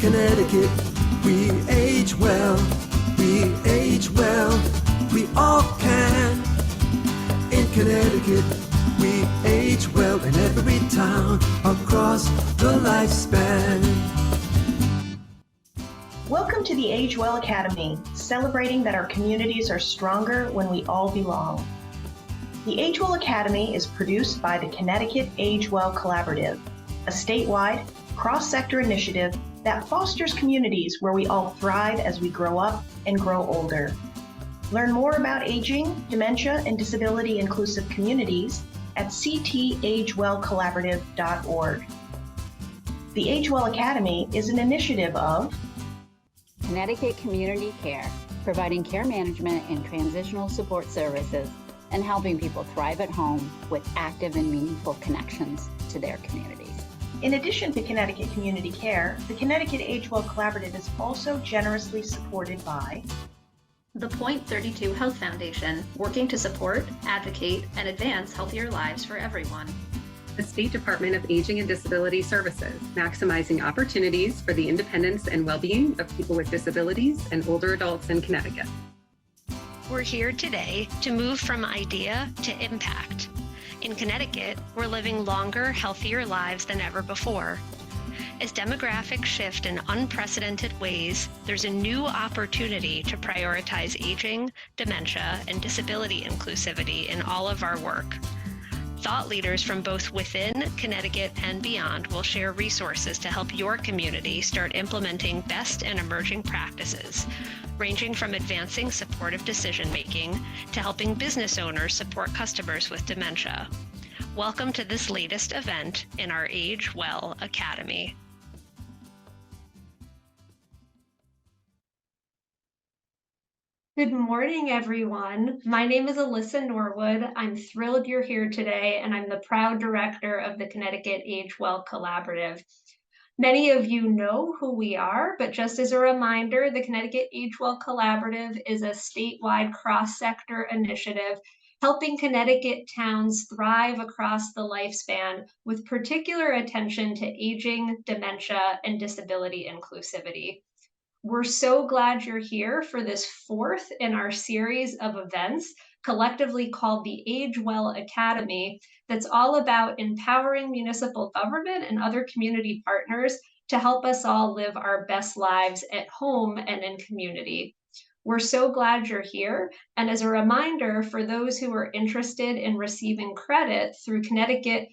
Connecticut, we age well, we age well, we all can. In Connecticut, we age well in every town across the lifespan. Welcome to the Age Well Academy, celebrating that our communities are stronger when we all belong. The Age Well Academy is produced by the Connecticut Age Well Collaborative, a statewide, cross-sector initiative that fosters communities where we all thrive as we grow up and grow older. Learn more about aging, dementia, and disability inclusive communities at ctagewellcollaborative.org. The Age Well Academy is an initiative of Connecticut Community Care, providing care management and transitional support services and helping people thrive at home with active and meaningful connections to their communities. In addition to Connecticut Community Care, the Connecticut Age Well Collaborative is also generously supported by the Point 32 Health Foundation, working to support, advocate, and advance healthier lives for everyone. The State Department of Aging and Disability Services, maximizing opportunities for the independence and well-being of people with disabilities and older adults in Connecticut. We're here today to move from idea to impact. In Connecticut, we're living longer, healthier lives than ever before. As demographics shift in unprecedented ways, there's a new opportunity to prioritize aging, dementia, and disability inclusivity in all of our work. Thought leaders from both within Connecticut and beyond will share resources to help your community start implementing best and emerging practices, ranging from advancing supportive decision-making to helping business owners support customers with dementia. Welcome to this latest event in our Age Well Academy. Good morning, everyone. My name is Alyssa Norwood. I'm thrilled you're here today, and I'm the proud director of the Connecticut Age Well Collaborative. Many of you know who we are, but just as a reminder, the Connecticut Age Well Collaborative is a statewide cross-sector initiative helping Connecticut towns thrive across the lifespan with particular attention to aging, dementia, and disability inclusivity. We're so glad you're here for this fourth in our series of events, collectively called the Age Well Academy, that's all about empowering municipal government and other community partners to help us all live our best lives at home and in community. We're so glad you're here. And as a reminder, for those who are interested in receiving credit through Connecticut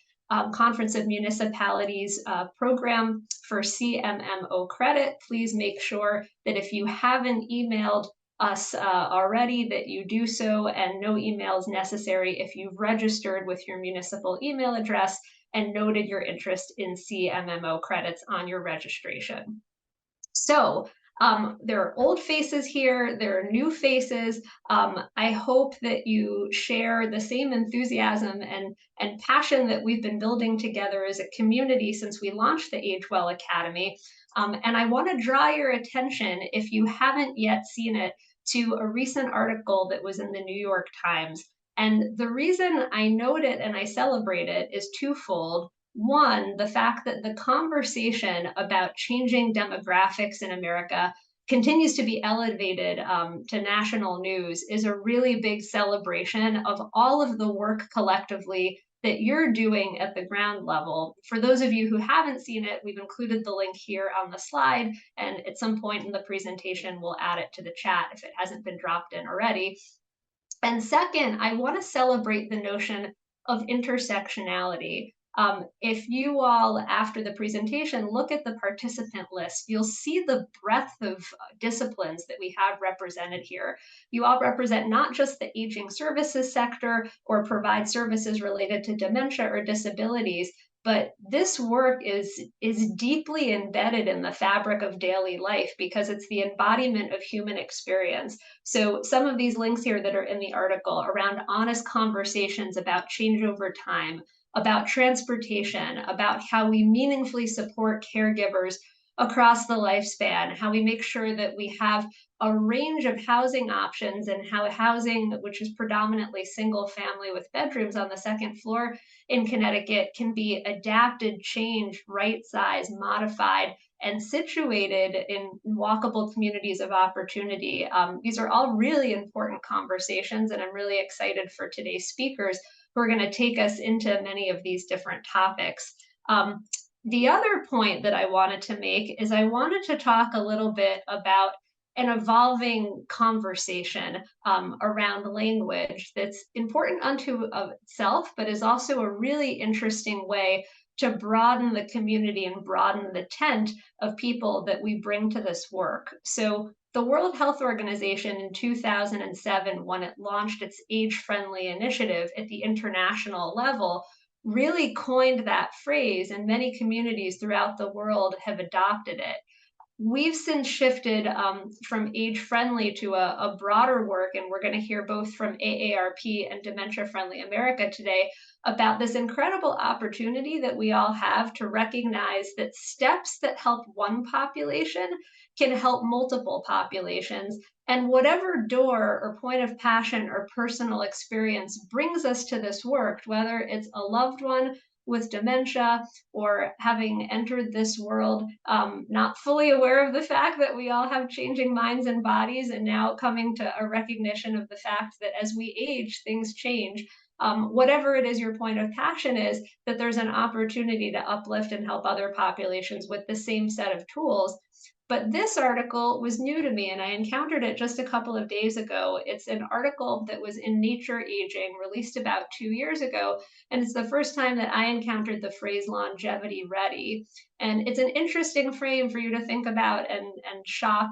Conference of Municipalities program for CMMO credit, please make sure that if you haven't emailed us already, that you do so, and no emails necessary if you've registered with your municipal email address and noted your interest in CMMO credits on your registration. So there are old faces here, there are new faces. I hope that you share the same enthusiasm and passion that we've been building together as a community since we launched the Age Well Academy. And I want to draw your attention, if you haven't yet seen it, to a recent article that was in the New York Times. And the reason I note it and I celebrate it is twofold. One, the fact that the conversation about changing demographics in America continues to be elevated to national news is a really big celebration of all of the work collectively that you're doing at the ground level. For those of you who haven't seen it, we've included the link here on the slide, and at some point in the presentation, we'll add it to the chat if it hasn't been dropped in already. And second, I want to celebrate the notion of intersectionality. If you all, after the presentation, look at the participant list, you'll see the breadth of disciplines that we have represented here. You all represent not just the aging services sector or provide services related to dementia or disabilities, but this work is deeply embedded in the fabric of daily life because it's the embodiment of human experience. So some of these links here that are in the article around honest conversations about change over time, about transportation, about how we meaningfully support caregivers across the lifespan, how we make sure that we have a range of housing options and how housing, which is predominantly single family with bedrooms on the second floor in Connecticut, can be adapted, changed, right-sized, modified, and situated in walkable communities of opportunity. These are all really important conversations, and I'm really excited for today's speakers who are going to take us into many of these different topics. The other point that I wanted to make is I wanted to talk a little bit about an evolving conversation around language that's important unto of itself, but is also a really interesting way to broaden the community and broaden the tent of people that we bring to this work. So the World Health Organization in 2007, when it launched its age-friendly initiative at the international level, really coined that phrase, and many communities throughout the world have adopted it. We've since shifted from age-friendly to a broader work, and we're going to hear both from AARP and Dementia Friendly America today about this incredible opportunity that we all have to recognize that steps that help one population can help multiple populations. And whatever door or point of passion or personal experience brings us to this work, whether it's a loved one with dementia or having entered this world not fully aware of the fact that we all have changing minds and bodies, and now coming to a recognition of the fact that as we age, things change. Whatever it is your point of passion is, that there's an opportunity to uplift and help other populations with the same set of tools. But this article was new to me, and I encountered it just a couple of days ago. It's an article that was in Nature Aging, released about 2 years ago, and it's the first time that I encountered the phrase longevity ready. And it's an interesting frame for you to think about and shop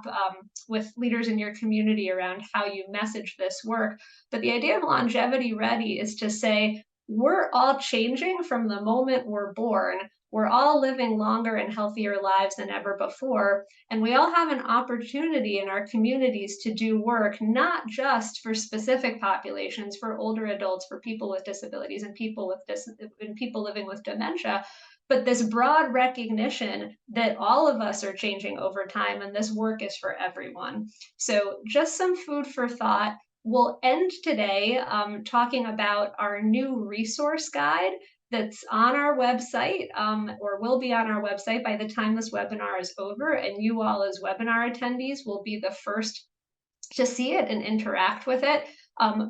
with leaders in your community around how you message this work. But the idea of longevity ready is to say, we're all changing from the moment we're born. We're all living longer and healthier lives than ever before, and we all have an opportunity in our communities to do work, not just for specific populations, for older adults, for people with disabilities, and people living with dementia, but this broad recognition that all of us are changing over time, and this work is for everyone. So just some food for thought. We'll end today talking about our new resource guide that's on our website, or will be on our website by the time this webinar is over, and you all as webinar attendees will be the first to see it and interact with it.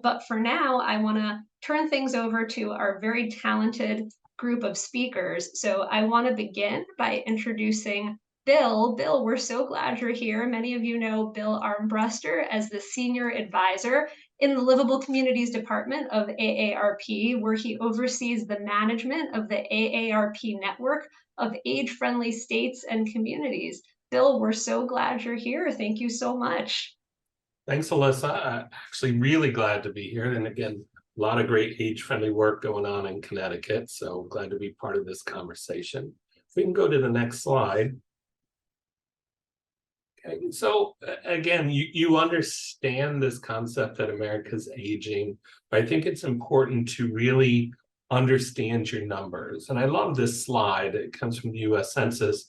But for now, I want to turn things over to our very talented group of speakers. So I want to begin by introducing Bill. Bill, we're so glad you're here. Many of you know Bill Armbruster as the Senior Advisor in the Livable Communities Department of AARP, where he oversees the management of the AARP network of age-friendly states and communities. Bill, we're so glad you're here. Thank you so much. Thanks, Alyssa. I'm actually really glad to be here. And again, a lot of great age-friendly work going on in Connecticut. So glad to be part of this conversation. If we can go to the next slide. Okay, so again, you understand this concept that America's aging, but I think it's important to really understand your numbers. And I love this slide. It comes from the US Census.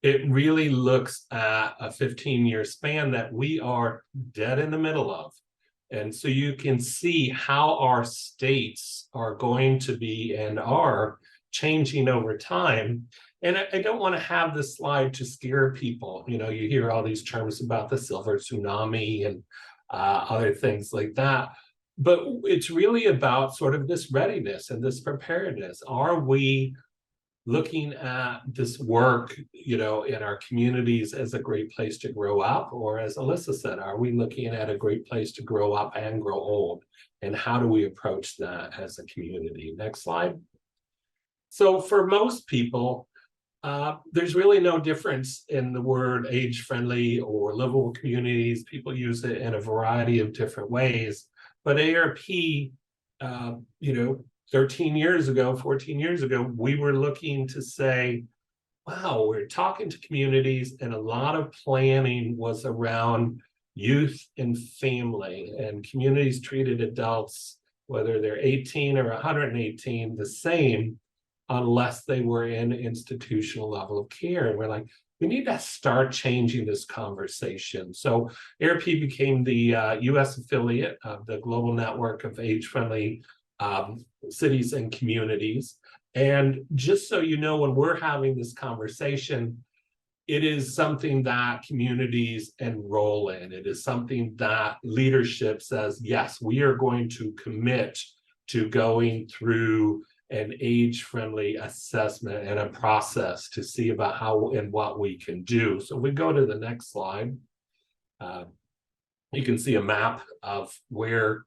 It really looks at a 15-year span that we are dead in the middle of. And so you can see how our states are going to be and are changing over time. And I don't want to have this slide to scare people. You know, you hear all these terms about the silver tsunami and other things like that. But it's really about sort of this readiness and this preparedness. Are we looking at this work, you know, in our communities as a great place to grow up? Or as Alyssa said, are we looking at a great place to grow up and grow old? And how do we approach that as a community? Next slide. So for most people, there's really no difference in the word age-friendly or livable communities. People use it in a variety of different ways. But AARP, you know, 13 years ago, 14 years ago, we were looking to say, wow, we're talking to communities, and a lot of planning was around youth and family, and communities treated adults, whether they're 18 or 118, the same, unless they were in institutional level of care. And we're like, we need to start changing this conversation. So AARP became the US affiliate of the Global Network of Age-Friendly Cities and Communities. And just so you know, when we're having this conversation, it is something that communities enroll in. It is something that leadership says, yes, we are going to commit to going through an age-friendly assessment and a process to see about how and what we can do. So we go to the next slide. You can see a map of where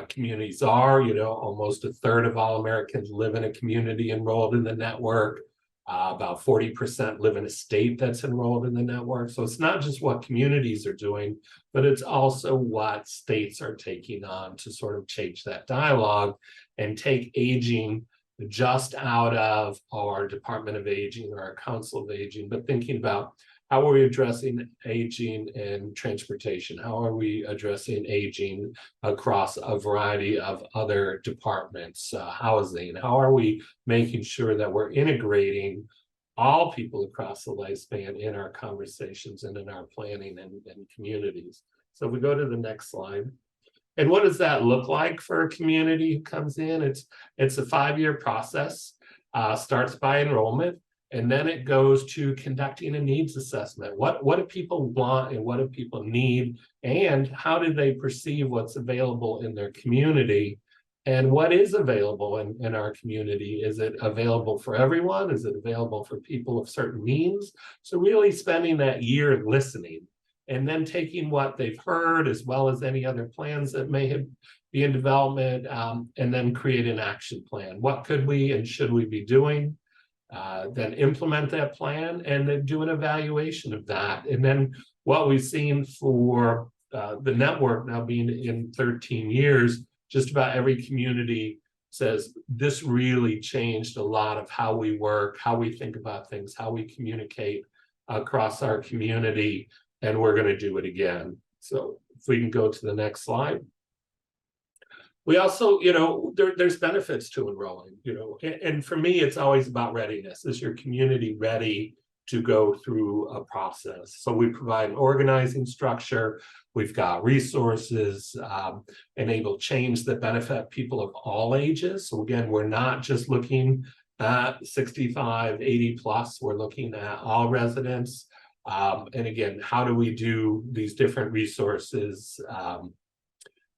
communities are. Almost a third of all Americans live in a community enrolled in the network. About 40% live in a state that's enrolled in the network. So it's not just what communities are doing, but it's also what states are taking on to sort of change that dialogue and take aging just out of our Department of Aging or our Council of Aging, but thinking about how are we addressing aging in transportation? How are we addressing aging across a variety of other departments, housing? How are we making sure that we're integrating all people across the lifespan in our conversations and in our planning and communities? So we go to the next slide. And what does that look like for a community who comes in? It's a 5-year process, starts by enrollment. And then it goes to conducting a needs assessment. What do people want and what do people need? And how do they perceive what's available in their community? And what is available in our community? Is it available for everyone? Is it available for people of certain means? So really spending that year listening and then taking what they've heard as well as any other plans that may be in development, and then create an action plan. What could we and should we be doing? Then implement that plan and then do an evaluation of that. And then what we've seen for the network now being in 13 years, just about every community says this really changed a lot of how we work, how we think about things, how we communicate across our community, and we're going to do it again. So if we can go to the next slide. We also, there's benefits to enrolling, and for me, it's always about readiness. Is your community ready to go through a process? So we provide an organizing structure. We've got resources, enable change that benefit people of all ages. So again, we're not just looking at 65, 80 plus, we're looking at all residents. And again, how do we do these different resources?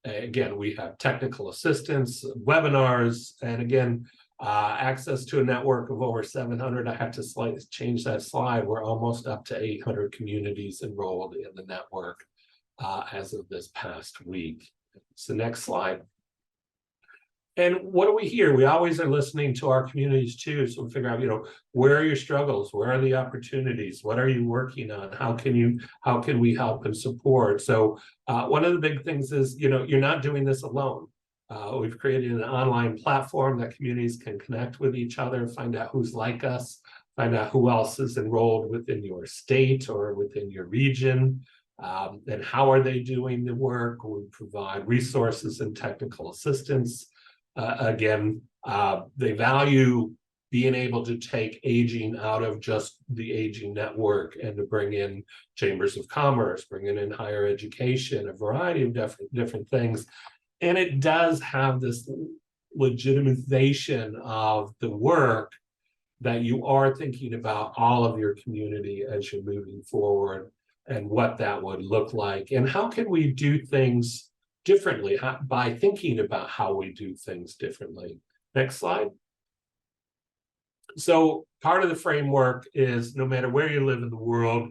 Again, we have technical assistance, webinars, and again, access to a network of over 700. I have to change that slide. We're almost up to 800 communities enrolled in the network as of this past week. So next slide. And what do we hear? We always are listening to our communities too. So we figure out, where are your struggles? Where are the opportunities? What are you working on? How can we help and support? So one of the big things is, you're not doing this alone. We've created an online platform that communities can connect with each other, find out who's like us, find out who else is enrolled within your state or within your region. And how are they doing the work? We provide resources and technical assistance. Again, they value being able to take aging out of just the aging network and to bring in chambers of commerce, bringing in higher education, a variety of different things. And it does have this legitimization of the work that you are thinking about all of your community as you're moving forward and what that would look like. And how can we do things differently by thinking about how we do things differently. Next slide. So part of the framework is no matter where you live in the world,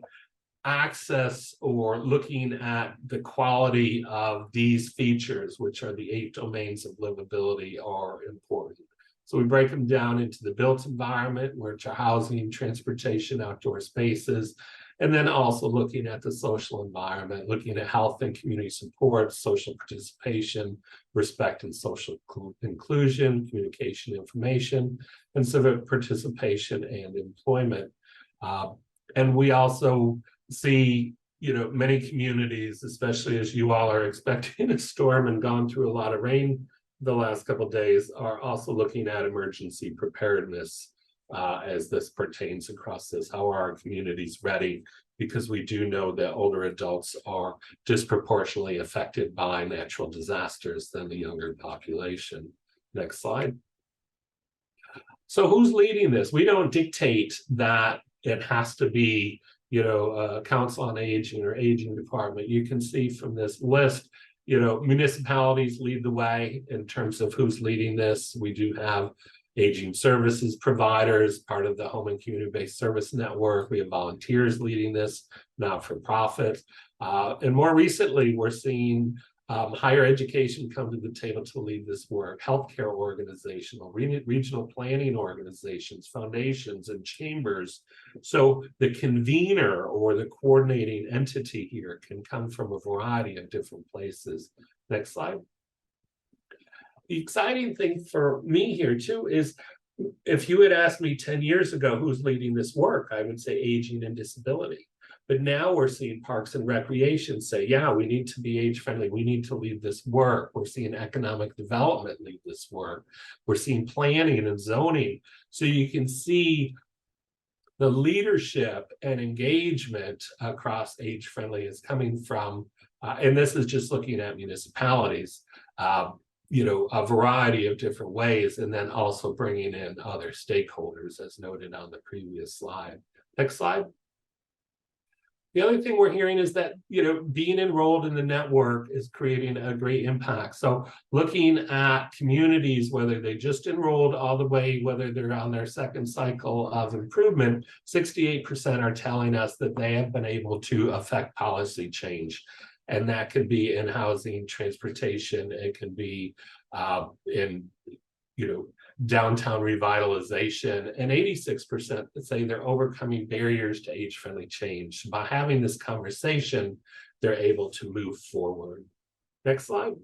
access or looking at the quality of these features, which are the 8 domains of livability, are important. So we break them down into the built environment, which are housing, transportation, outdoor spaces, and then also looking at the social environment, looking at health and community support, social participation, respect and social inclusion, communication, information, and civic participation and employment. And we also see, many communities, especially as you all are expecting a storm and gone through a lot of rain the last couple of days, are also looking at emergency preparedness as this pertains across this. How are our communities ready? Because we do know that older adults are disproportionately affected by natural disasters than the younger population. Next slide. So who's leading this? We don't dictate that it has to be Council on Aging or Aging Department. You can see from this list, municipalities lead the way in terms of who's leading this. We do have aging services providers, part of the home and community-based service network. We have volunteers leading this, not-for-profit. And more recently, we're seeing higher education come to the table to lead this work, healthcare organizational, regional planning organizations, foundations, and chambers. So the convener or the coordinating entity here can come from a variety of different places. Next slide. The exciting thing for me here too is if you had asked me 10 years ago who's leading this work, I would say aging and disability. But now we're seeing Parks and Recreation say, yeah, we need to be age friendly. We need to lead this work. We're seeing economic development lead this work. We're seeing planning and zoning. So you can see the leadership and engagement across age friendly is coming from, and this is just looking at municipalities, a variety of different ways, and then also bringing in other stakeholders as noted on the previous slide. Next slide. The other thing we're hearing is that, being enrolled in the network is creating a great impact. So looking at communities, whether they just enrolled all the way, whether they're on their second cycle of improvement, 68% are telling us that they have been able to affect policy change. And that could be in housing, transportation, it can be in, downtown revitalization, and 86% say they're overcoming barriers to age-friendly change. By having this conversation, they're able to move forward. Next slide.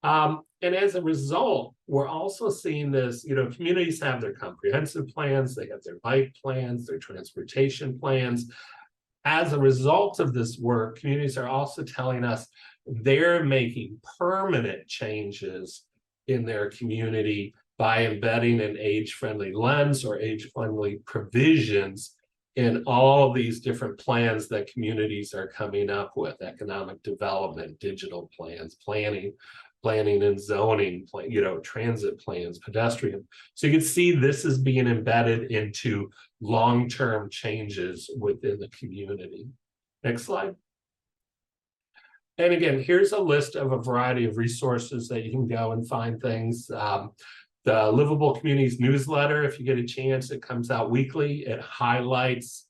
And as a result, we're also seeing this, communities have their comprehensive plans, they have their bike plans, their transportation plans. As a result of this work, communities are also telling us they're making permanent changes in their community by embedding an age-friendly lens or age-friendly provisions in all these different plans that communities are coming up with: economic development, digital plans, planning and zoning, transit plans, pedestrian. So you can see this is being embedded into long-term changes within the community. Next slide. And again, here's a list of a variety of resources that you can go and find things. The Livable Communities newsletter, if you get a chance, it comes out weekly. It highlights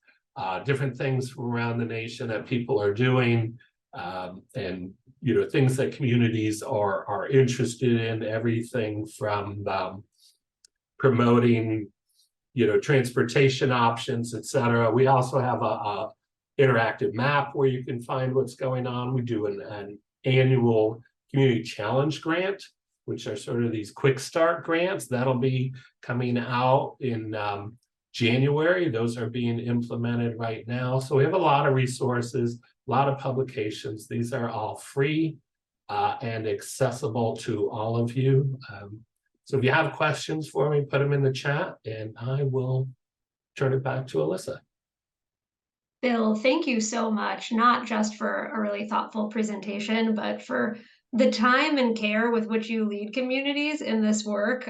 different things from around the nation that people are doing, and things that communities are interested in, everything from promoting transportation options, etc. We also have a interactive map where you can find what's going on. We do an annual community challenge grant, which are sort of these quick start grants that'll be coming out in January. Those are being implemented right now. So we have a lot of resources, a lot of publications. These are all free and accessible to all of you. So if you have questions for me, put them in the chat and I will turn it back to Alyssa. Bill, thank you so much, not just for a really thoughtful presentation, but for the time and care with which you lead communities in this work.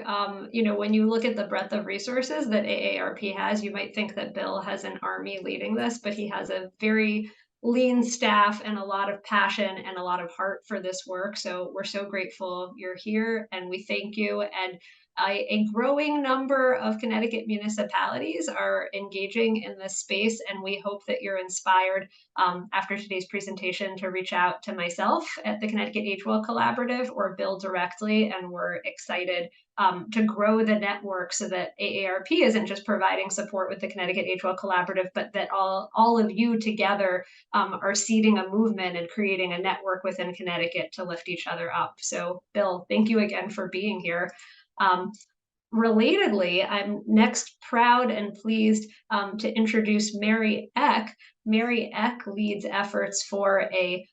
When you look at the breadth of resources that AARP has, you might think that Bill has an army leading this, but he has a very lean staff and a lot of passion and a lot of heart for this work. So we're so grateful you're here and we thank you. And a growing number of Connecticut municipalities are engaging in this space, and we hope that you're inspired after today's presentation to reach out to myself at the Connecticut Age Well Collaborative or Bill directly, and we're excited to grow the network so that AARP isn't just providing support with the Connecticut Age Well Collaborative, but that all of you together are seeding a movement and creating a network within Connecticut to lift each other up. So Bill, thank you again for being here. Relatedly, I'm next proud and pleased to introduce Mary Eck. Mary Eck leads efforts for a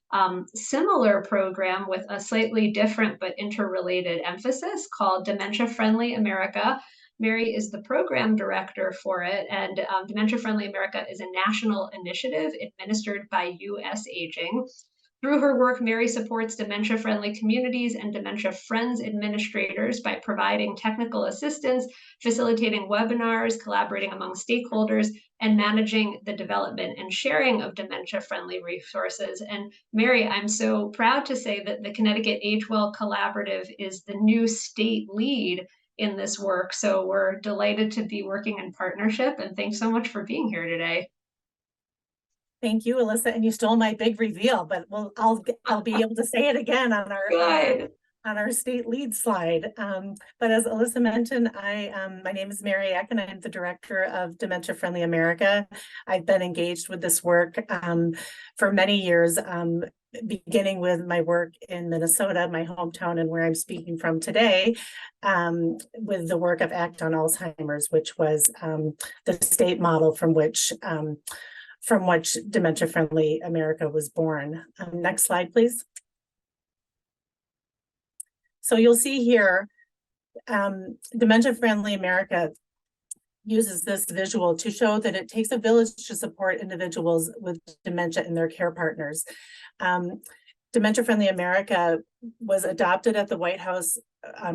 similar program with a slightly different but interrelated emphasis called Dementia Friendly America. Mary is the program director for it, and Dementia Friendly America is a national initiative administered by US Aging. Through her work, Mary supports dementia-friendly communities and dementia friends administrators by providing technical assistance, facilitating webinars, collaborating among stakeholders, and managing the development and sharing of dementia-friendly resources. And Mary, I'm so proud to say that the Connecticut Age Well Collaborative is the new state lead in this work. So we're delighted to be working in partnership, and thanks so much for being here today. Thank you, Alyssa, and you stole my big reveal, but I'll be able to say it again on our state lead slide. But as Alyssa mentioned, my name is Mary Eck, and I'm the director of Dementia Friendly America. I've been engaged with this work for many years, beginning with my work in Minnesota, my hometown, and where I'm speaking from today, with the work of ACT on Alzheimer's, which was the state model from which Dementia Friendly America was born. Next slide, please. So you'll see here, Dementia Friendly America uses this visual to show that it takes a village to support individuals with dementia and their care partners. Dementia Friendly America was adopted at the White House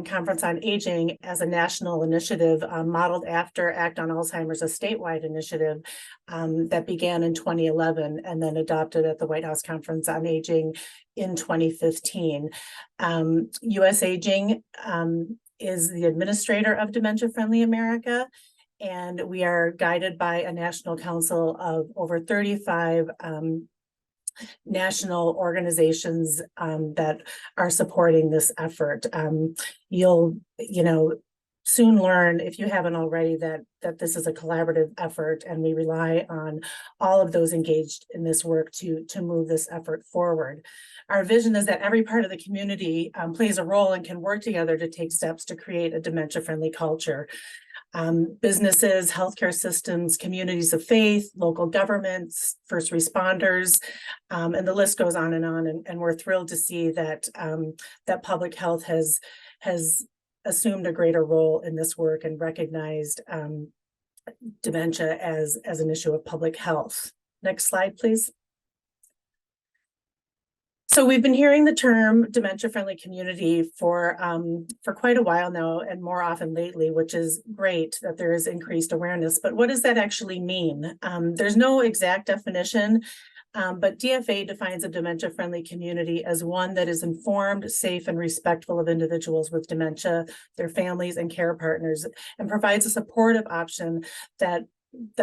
Conference on Aging as a national initiative, modeled after ACT on Alzheimer's, a statewide initiative that began in 2011 and then adopted at the White House Conference on Aging in 2015. US Aging is the administrator of Dementia Friendly America, and we are guided by a national council of over 35 national organizations that are supporting this effort. You'll soon learn, if you haven't already, that this is a collaborative effort, and we rely on all of those engaged in this work to move this effort forward. Our vision is that every part of the community plays a role and can work together to take steps to create a dementia-friendly culture. Businesses, healthcare systems, communities of faith, local governments, first responders, and the list goes on. And we're thrilled to see that that public health has assumed a greater role in this work and recognized dementia as an issue of public health. Next slide, please. So we've been hearing the term dementia-friendly community for quite a while now, and more often lately, which is great that there is increased awareness. But what does that actually mean? There's no exact definition, but DFA defines a dementia-friendly community as one that is informed, safe, and respectful of individuals with dementia, their families, and care partners, and provides a supportive option that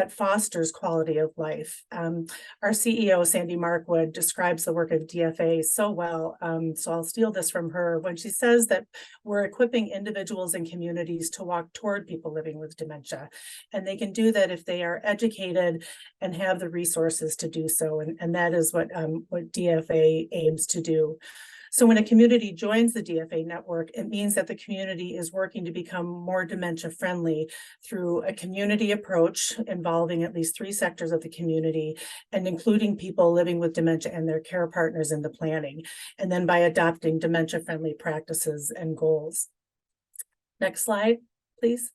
fosters quality of life. Our CEO, Sandy Markwood, describes the work of DFA so well. So I'll steal this from her when she says that we're equipping individuals and communities to walk toward people living with dementia. And they can do that if they are educated and have the resources to do so. And that is what DFA aims to do. So when a community joins the DFA network, it means that the community is working to become more dementia friendly through a community approach involving at least 3 sectors of the community and including people living with dementia and their care partners in the planning, and then by adopting dementia friendly practices and goals. Next slide, please.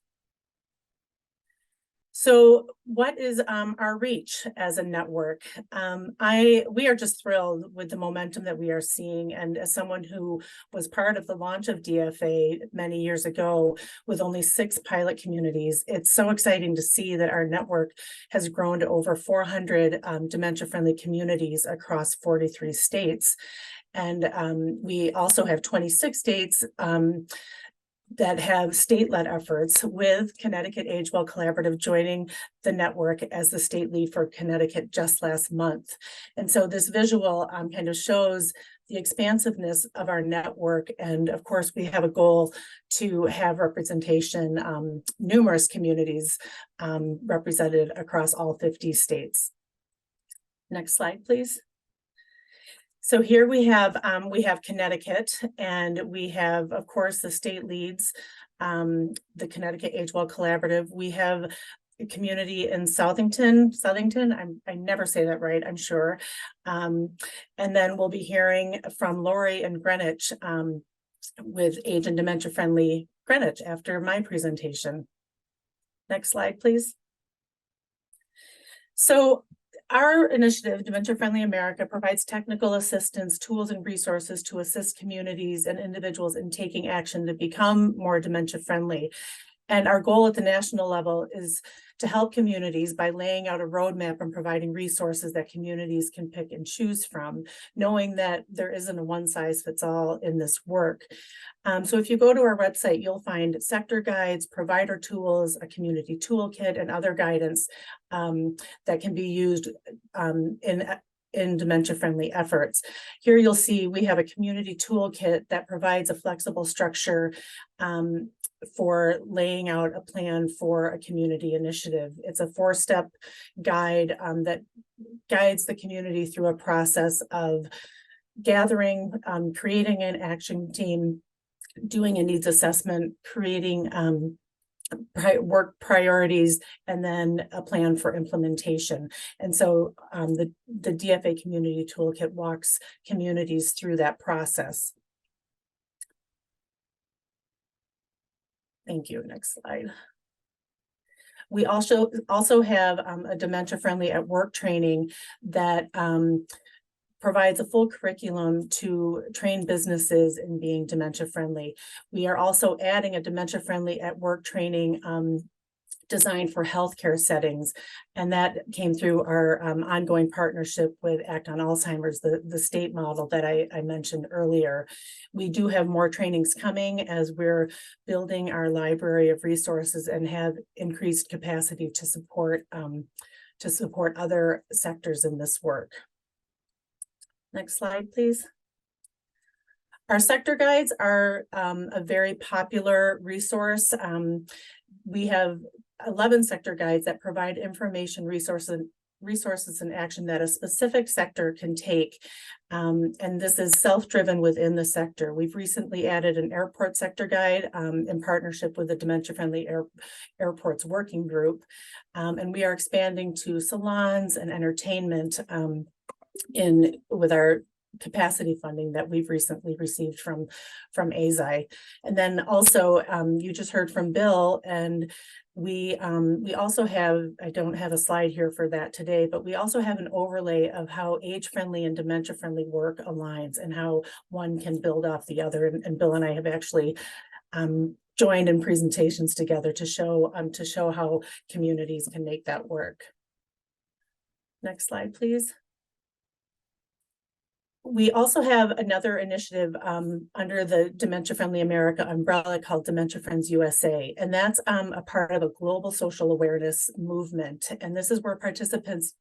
So what is our reach as a network? We are just thrilled with the momentum that we are seeing. And as someone who was part of the launch of DFA many years ago with only 6 pilot communities, it's so exciting to see that our network has grown to over 400 dementia-friendly communities across 43 states. And we also have 26 states that have state-led efforts, with Connecticut Age Well Collaborative joining the network as the state lead for Connecticut just last month. And so this visual kind of shows the expansiveness of our network. And of course, we have a goal to have representation, numerous communities represented across all 50 states. Next slide, please. So here we have Connecticut, and we have, of course, the state leads, the Connecticut Age Well Collaborative. We have a community in Southington. I never say that right, I'm sure. And then we'll be hearing from Lori in Greenwich with Age and Dementia Friendly Greenwich after my presentation. Next slide, please. So our initiative, Dementia Friendly America, provides technical assistance, tools, and resources to assist communities and individuals in taking action to become more dementia friendly. And our goal at the national level is to help communities by laying out a roadmap and providing resources that communities can pick and choose from, knowing that there isn't a one size fits all in this work. So if you go to our website, you'll find sector guides, provider tools, a community toolkit, and other guidance that can be used in dementia-friendly efforts. Here you'll see we have a community toolkit that provides a flexible structure for laying out a plan for a community initiative. It's a 4-step guide that guides the community through a process of gathering, creating an action team, doing a needs assessment, creating work priorities, and then a plan for implementation. And so the DFA Community Toolkit walks communities through that process. Thank you. Next slide. We also have a Dementia Friendly at Work training that provides a full curriculum to train businesses in being dementia friendly. We are also adding a Dementia Friendly at Work training designed for healthcare settings, and that came through our ongoing partnership with Act on Alzheimer's, the state model that I mentioned earlier. We do have more trainings coming as we're building our library of resources and have increased capacity to support other sectors in this work. Next slide, please. Our sector guides are a very popular resource. We have 11 sector guides that provide information, resources and action that a specific sector can take. And this is self-driven within the sector. We've recently added an airport sector guide in partnership with the Dementia Friendly Airports Working Group. And we are expanding to salons and entertainment with our capacity funding that we've recently received from AZI. And then also you just heard from Bill, and we also have, I don't have a slide here for that today, but we also have an overlay of how age-friendly and dementia-friendly work aligns and how one can build off the other. And Bill and I have actually joined in presentations together to show how communities can make that work. Next slide, please. We also have another initiative under the Dementia Friendly America umbrella called Dementia Friends USA, and that's a part of a global social awareness movement. And this is where participants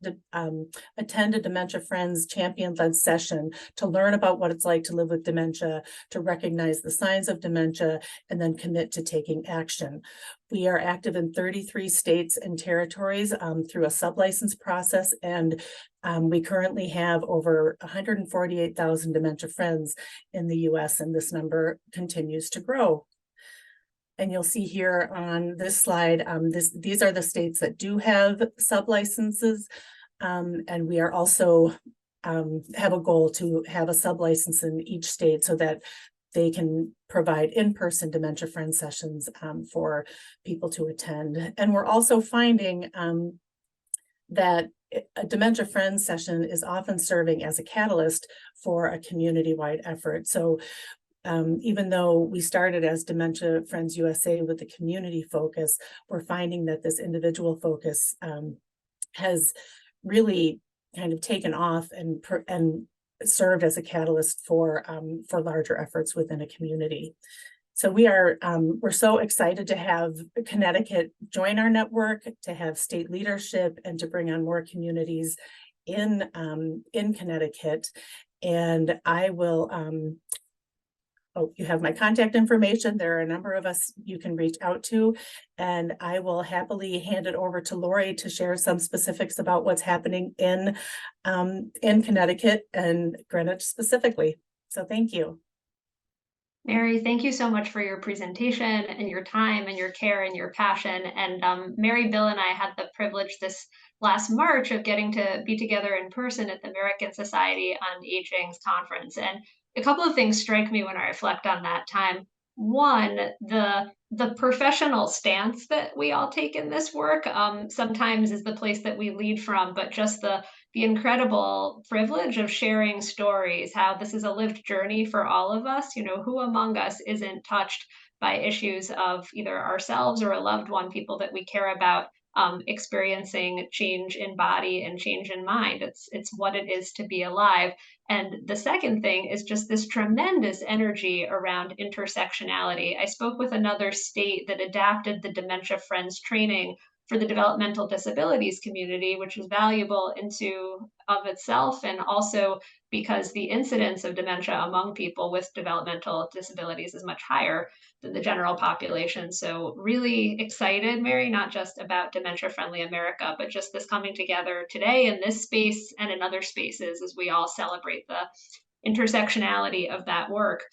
attend a Dementia Friends champion-led session to learn about what it's like to live with dementia, to recognize the signs of dementia, and then commit to taking action. We are active in 33 states and territories through a sublicense process, and we currently have over 148,000 dementia friends in the US, and this number continues to grow. And you'll see here on this slide, these are the states that do have sublicenses, and we are also have a goal to have a sublicense in each state so that they can provide in-person Dementia Friends sessions for people to attend. And we're also finding that a Dementia Friends session is often serving as a catalyst for a community-wide effort. So even though we started as Dementia Friends USA with the community focus, we're finding that this individual focus has really kind of taken off and served as a catalyst for larger efforts within a community. So we're so excited to have Connecticut join our network, to have state leadership, and to bring on more communities in Connecticut. And I will, you have my contact information. There are a number of us you can reach out to, and I will happily hand it over to Lori to share some specifics about what's happening in Connecticut and Greenwich specifically. So thank you. Mary, thank you so much for your presentation and your time and your care and your passion. And Mary, Bill, and I had the privilege this last March of getting to be together in person at the American Society on Aging's conference. And a couple of things strike me when I reflect on that time. One, the the professional stance that we all take in this work sometimes is the place that we lead from, but just the incredible privilege of sharing stories, how this is a lived journey for all of us. You know, who among us isn't touched by issues of either ourselves or a loved one, people that we care about, experiencing change in body and change in mind. It's what it is to be alive. And the second thing is just this tremendous energy around intersectionality. I spoke with another state that adapted the Dementia Friends training for the developmental disabilities community, which is valuable into of itself, and also because the incidence of dementia among people with developmental disabilities is much higher than the general population. So really excited, Mary, not just about Dementia Friendly America, but just this coming together today in this space and in other spaces as we all celebrate the intersectionality of that work,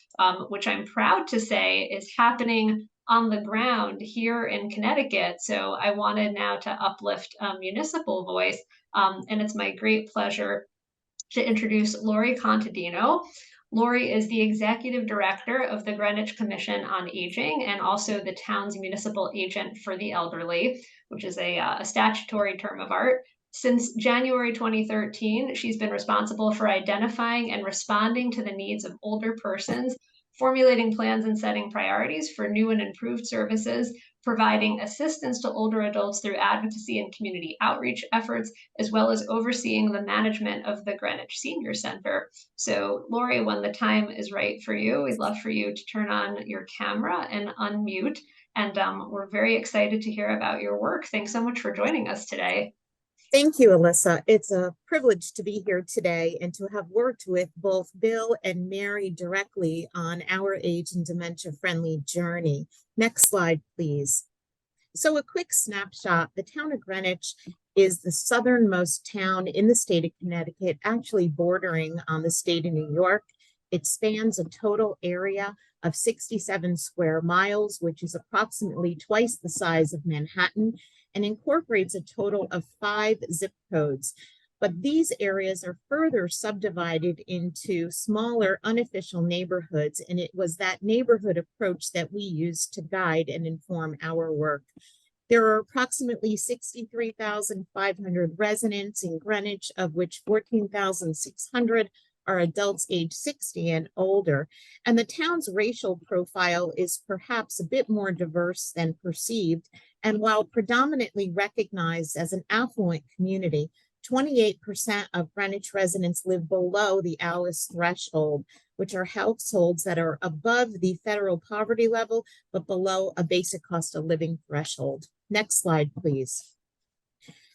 which I'm proud to say is happening on the ground here in Connecticut. So I wanted now to uplift a municipal voice, and it's my great pleasure to introduce Lori Contadino. Lori is the Executive Director of the Greenwich Commission on Aging and also the town's municipal agent for the elderly, which is a statutory term of art. Since January 2013, she's been responsible for identifying and responding to the needs of older persons, formulating plans and setting priorities for new and improved services, providing assistance to older adults through advocacy and community outreach efforts, as well as overseeing the management of the Greenwich Senior Center. So Lori, when the time is right for you, we'd love for you to turn on your camera and unmute. And we're very excited to hear about your work. Thanks so much for joining us today. Thank you, Alyssa. It's a privilege to be here today and to have worked with both Bill and Mary directly on our age and dementia-friendly journey. Next slide, please. So a quick snapshot. The town of Greenwich is the southernmost town in the state of Connecticut, actually bordering on the state of New York. It spans a total area of 67 square miles, which is approximately twice the size of Manhattan, and incorporates a total of 5 zip codes. But these areas are further subdivided into smaller unofficial neighborhoods, and it was that neighborhood approach that we used to guide and inform our work. There are approximately 63,500 residents in Greenwich, of which 14,600 are adults age 60 and older. And the town's racial profile is perhaps a bit more diverse than perceived. And while predominantly recognized as an affluent community, 28% of Greenwich residents live below the ALICE threshold, which are households that are above the federal poverty level, but below a basic cost of living threshold. Next slide, please.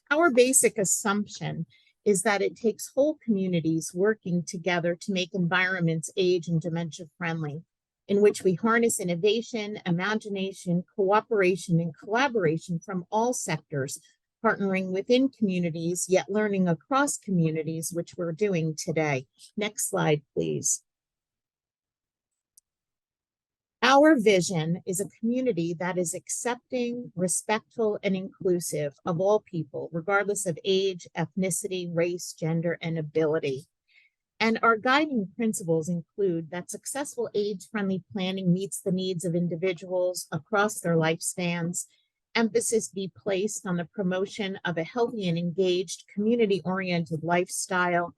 Our basic assumption is that it takes whole communities working together to make environments age and dementia friendly, in which we harness innovation, imagination, cooperation, and collaboration from all sectors, partnering within communities, yet learning across communities, which we're doing today. Next slide, please. Our vision is a community that is accepting, respectful, and inclusive of all people, regardless of age, ethnicity, race, gender, and ability. And our guiding principles include that successful age-friendly planning meets the needs of individuals across their lifespans. Emphasis be placed on the promotion of a healthy and engaged, community-oriented lifestyle.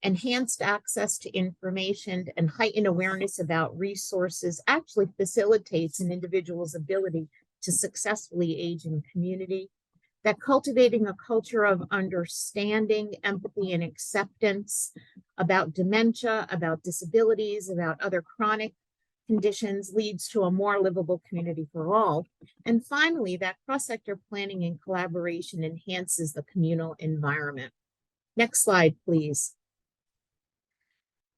Enhanced access to information and heightened awareness about resources actually facilitates an individual's ability to successfully age in community. That cultivating a culture of understanding, empathy, and acceptance about dementia, about disabilities, about other chronic conditions leads to a more livable community for all. And finally, that cross-sector planning and collaboration enhances the communal environment. Next slide, please.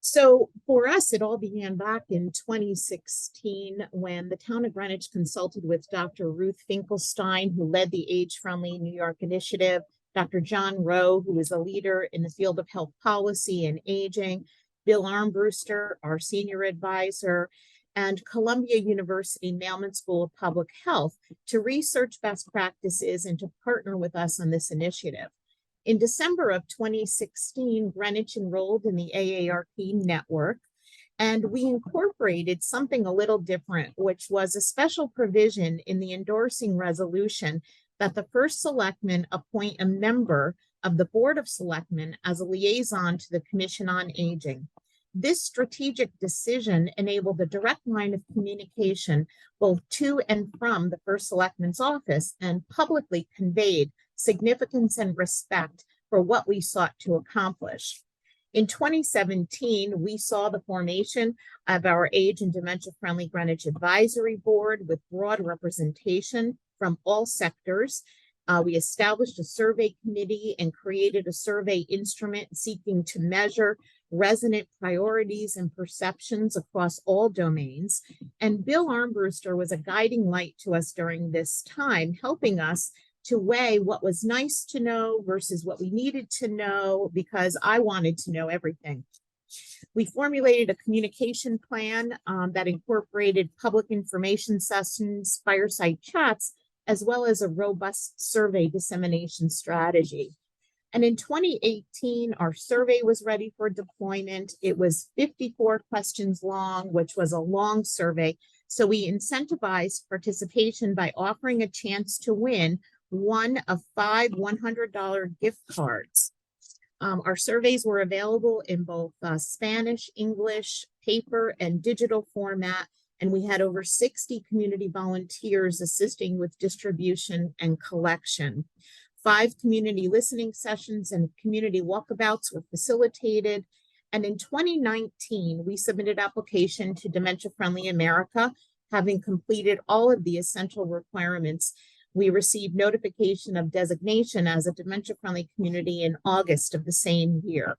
So for us, it all began back in 2016 when the town of Greenwich consulted with Dr. Ruth Finkelstein, who led the Age Friendly New York initiative, Dr. John Rowe, who is a leader in the field of health policy and aging, Bill Armbruster, our senior advisor, and Columbia University Mailman School of Public Health to research best practices and to partner with us on this initiative. In December of 2016, Greenwich enrolled in the AARP network, And we incorporated something a little different, which was a special provision in the endorsing resolution that the first selectman appoint a member of the Board of Selectmen as a liaison to the Commission on Aging. This strategic decision enabled a direct line of communication both to and from the first selectman's office and publicly conveyed significance and respect for what we sought to accomplish. In 2017, we saw the formation of our Age and Dementia Friendly Greenwich Advisory Board with broad representation from all sectors. We established a survey committee and created a survey instrument seeking to measure resident priorities and perceptions across all domains. And Bill Armbruster was a guiding light to us during this time, helping us to weigh what was nice to know versus what we needed to know, because I wanted to know everything. We formulated a communication plan that incorporated public information sessions, fireside chats, as well as a robust survey dissemination strategy. And in 2018, our survey was ready for deployment. It was 54 questions long, which was a long survey. So we incentivized participation by offering a chance to win one of 5 $100 gift cards. Our surveys were available in both Spanish, English, paper, and digital format, and we had over 60 community volunteers assisting with distribution and collection. 5 community listening sessions and community walkabouts were facilitated. And in 2019, we submitted application to Dementia Friendly America, having completed all of the essential requirements. We received notification of designation as a dementia-friendly community in August of the same year.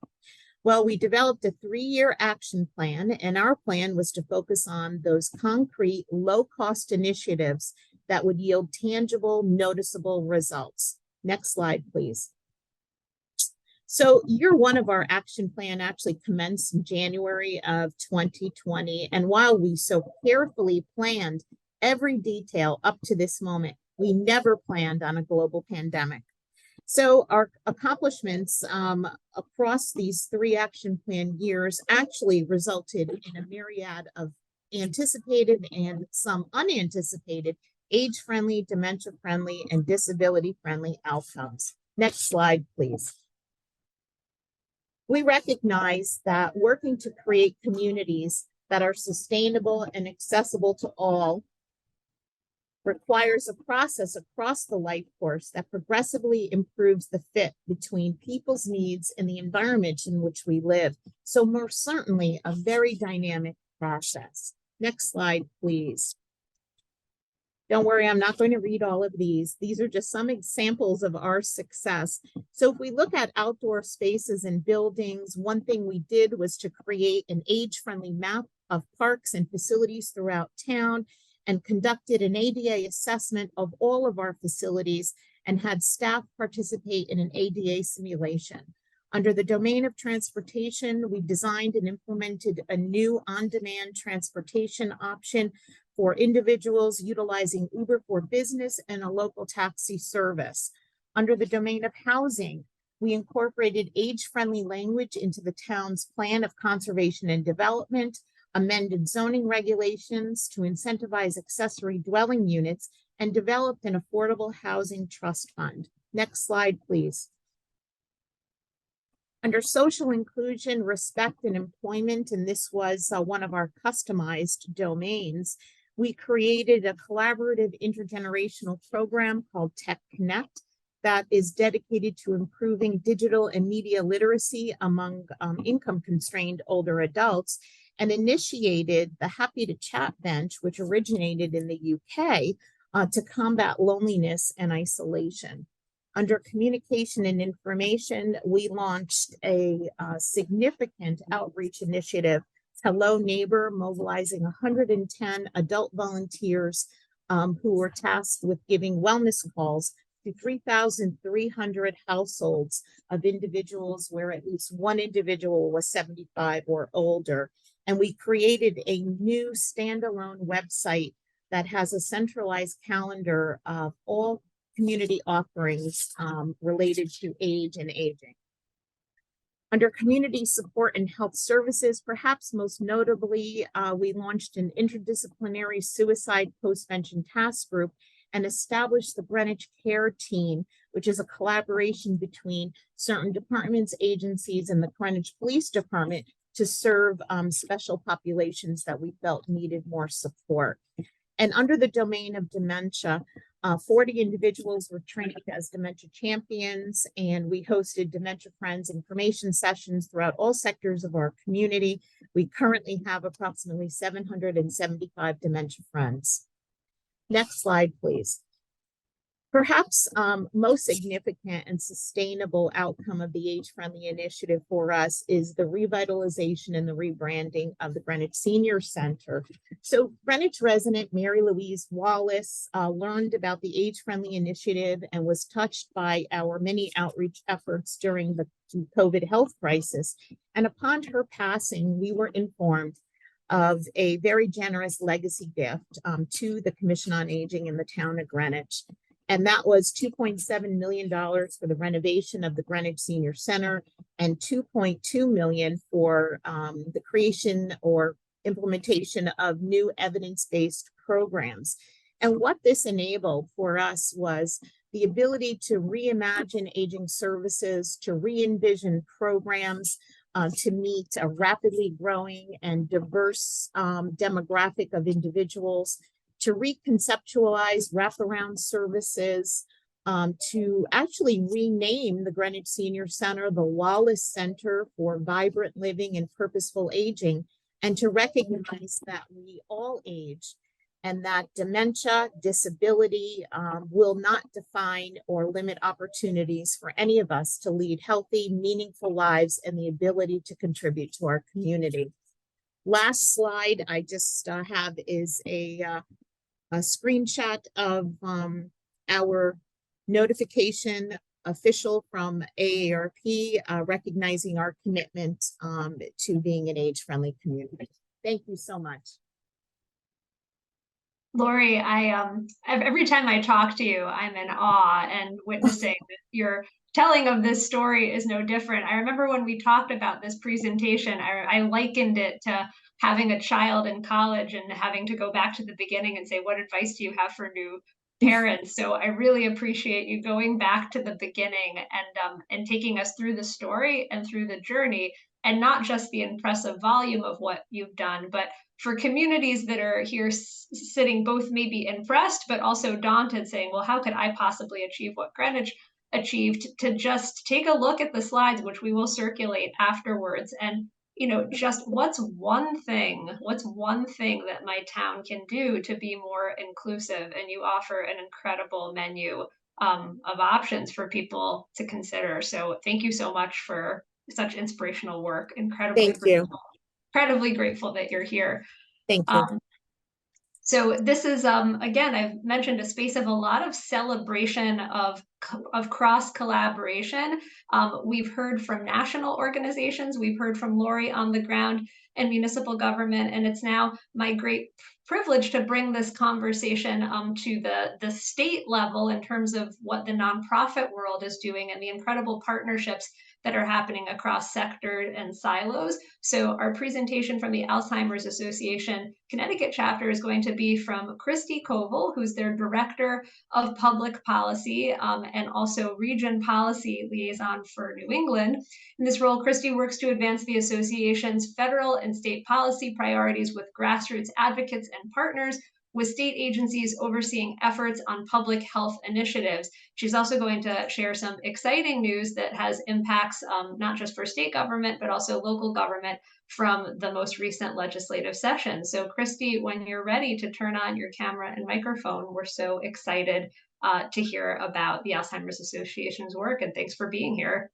Well, we developed a 3-year action plan, and our plan was to focus on those concrete, low-cost initiatives that would yield tangible, noticeable results. Next slide, please. So year 1 of our action plan actually commenced in January of 2020. And while we so carefully planned every detail up to this moment, we never planned on a global pandemic. So our accomplishments across these 3 action plan years actually resulted in a myriad of anticipated and some unanticipated age-friendly, dementia-friendly, and disability-friendly outcomes. Next slide, please. We recognize that working to create communities that are sustainable and accessible to all requires a process across the life course that progressively improves the fit between people's needs and the environment in which we live. So more certainly a very dynamic process. Next slide, please. Don't worry, I'm not going to read all of these. These are just some examples of our success. So if we look at outdoor spaces and buildings, one thing we did was to create an age-friendly map of parks and facilities throughout town, and conducted an ADA assessment of all of our facilities and had staff participate in an ADA simulation. Under the domain of transportation, we designed and implemented a new on-demand transportation option for individuals utilizing Uber for business and a local taxi service. Under the domain of housing, we incorporated age-friendly language into the town's plan of conservation and development, amended zoning regulations to incentivize accessory dwelling units, and developed an affordable housing trust fund. Next slide, please. Under social inclusion, respect, and employment, and this was one of our customized domains, we created a collaborative intergenerational program called Tech Connect that is dedicated to improving digital and media literacy among income-constrained older adults, and initiated the Happy to Chat bench, which originated in the UK to combat loneliness and isolation. Under communication and information, we launched a significant outreach initiative, Hello Neighbor, mobilizing 110 adult volunteers who were tasked with giving wellness calls to 3,300 households of individuals where at least one individual was 75 or older. And we created a new standalone website that has a centralized calendar of all community offerings related to age and aging. Under community support and health services, perhaps most notably, we launched an interdisciplinary suicide postvention task group and established the Greenwich Care Team, which is a collaboration between certain departments, agencies, and the Greenwich Police Department to serve special populations that we felt needed more support. And under the domain of dementia, 40 individuals were trained as dementia champions, and we hosted Dementia Friends information sessions throughout all sectors of our community. We currently have approximately 775 dementia friends. Next slide, please. Perhaps most significant and sustainable outcome of the Age Friendly Initiative for us is the revitalization and the rebranding of the Greenwich Senior Center. So Greenwich resident Mary Louise Wallace learned about the Age Friendly Initiative and was touched by our many outreach efforts during the COVID health crisis. And upon her passing, we were informed of a very generous legacy gift to the Commission on Aging in the town of Greenwich. And that was $2.7 million for the renovation of the Greenwich Senior Center and $2.2 million for the creation or implementation of new evidence-based programs. And what this enabled for us was the ability to reimagine aging services, to re-envision programs, to meet a rapidly growing and diverse demographic of individuals, to reconceptualize wraparound services, to actually rename the Greenwich Senior Center the Wallace Center for Vibrant Living and Purposeful Aging, and to recognize that we all age and that dementia, disability will not define or limit opportunities for any of us to lead healthy, meaningful lives and the ability to contribute to our community. Last slide I just have is a screenshot of our notification official from AARP recognizing our commitment to being an age-friendly community. Thank you so much. Lori, every time I talk to you, I'm in awe, and witnessing your telling of this story is no different. I remember when we talked about this presentation, I likened it to having a child in college and having to go back to the beginning and say, what advice do you have for new parents? So I really appreciate you going back to the beginning and taking us through the story and through the journey, and not just the impressive volume of what you've done, but for communities that are here sitting both maybe impressed, but also daunted, saying, well, how could I possibly achieve what Greenwich achieved, to just take a look at the slides, which we will circulate afterwards, and just what's one thing that my town can do to be more inclusive. And you offer an incredible menu of options for people to consider. So thank you so much for such inspirational work. Incredibly grateful that you're here. Thank you. So this is, again, I've mentioned a space of a lot of celebration of cross collaboration. We've heard from national organizations, we've heard from Lori on the ground and municipal government, and it's now my great privilege to bring this conversation to the state level in terms of what the nonprofit world is doing and the incredible partnerships that are happening across sectors and silos. So our presentation from the Alzheimer's Association Connecticut chapter is going to be from Christy Koval, who's their Director of Public Policy and also Region Policy Liaison for New England. In this role, Christy works to advance the association's federal and state policy priorities with grassroots advocates and partners, with state agencies overseeing efforts on public health initiatives. She's also going to share some exciting news that has impacts not just for state government, but also local government from the most recent legislative session. So Christy, when you're ready to turn on your camera and microphone, we're so excited to hear about the Alzheimer's Association's work, and thanks for being here.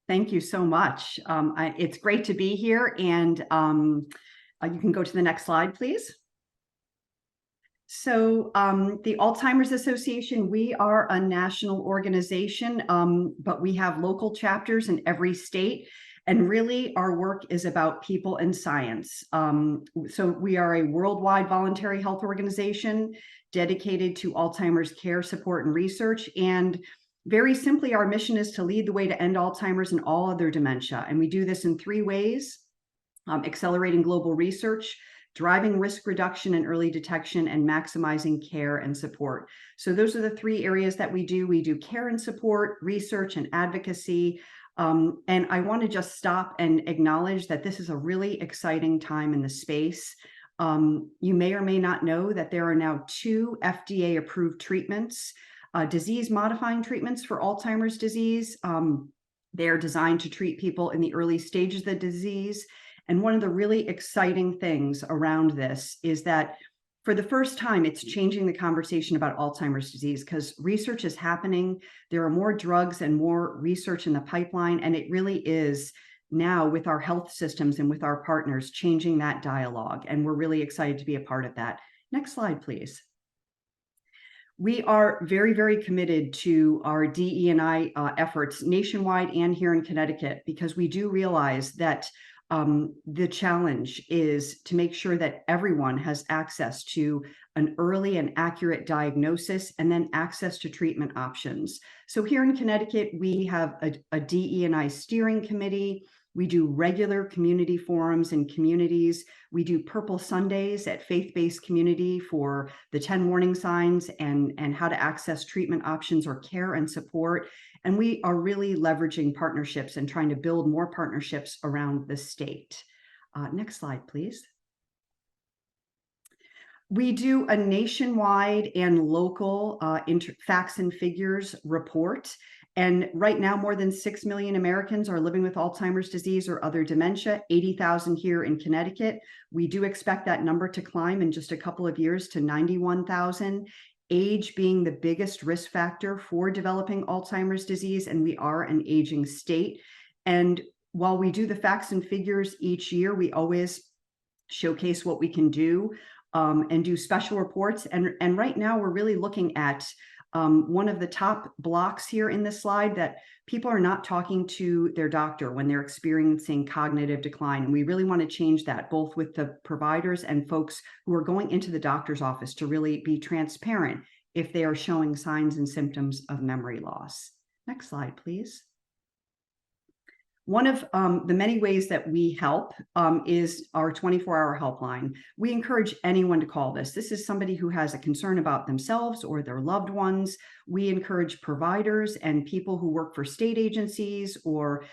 Thank you so much. It's great to be here, and you can go to the next slide, please. So the Alzheimer's Association, we are a national organization, but we have local chapters in every state. And really, our work is about people and science. So we are a worldwide voluntary health organization dedicated to Alzheimer's care, support, and research. And Very simply, our mission is to lead the way to end Alzheimer's and all other dementia. And we do this in 3 ways: accelerating global research, driving risk reduction and early detection, and maximizing care and support. So those are the 3 areas that we do. We do care and support, research, and advocacy. And I want to just stop and acknowledge that this is a really exciting time in the space. You may or may not know that there are now 2 FDA-approved treatments, disease-modifying treatments for Alzheimer's disease. They are designed to treat people in the early stages of the disease. And one of the really exciting things around this is that for the first time, it's changing the conversation about Alzheimer's disease because research is happening. There are more drugs and more research in the pipeline, and it really is now with our health systems and with our partners changing that dialogue. And we're really excited to be a part of that. Next slide, please. We are very, very committed to our DE&I efforts nationwide and here in Connecticut, because we do realize that the challenge is to make sure that everyone has access to an early and accurate diagnosis and then access to treatment options. So here in Connecticut, we have a DE&I steering committee. We do regular community forums in communities. We do Purple Sundays at faith-based community for the 10 warning signs and how to access treatment options or care and support. And we are really leveraging partnerships and trying to build more partnerships around the state. Next slide, please. We do a nationwide and local facts and figures report. And right now, more than 6 million Americans are living with Alzheimer's disease or other dementia, 80,000 here in Connecticut. We do expect that number to climb in just a couple of years to 91,000. Age being the biggest risk factor for developing Alzheimer's disease, and we are an aging state. And while we do the facts and figures each year, we always showcase what we can do and do special reports. And right now, we're really looking at one of the top blocks here in this slide, that people are not talking to their doctor when they're experiencing cognitive decline. And we really want to change that, both with the providers and folks who are going into the doctor's office, to really be transparent if they are showing signs and symptoms of memory loss. Next slide, please. One of the many ways that we help is our 24-hour helpline. We encourage anyone to call this. This is somebody who has a concern about themselves or their loved ones. We encourage providers and people who work for state agencies or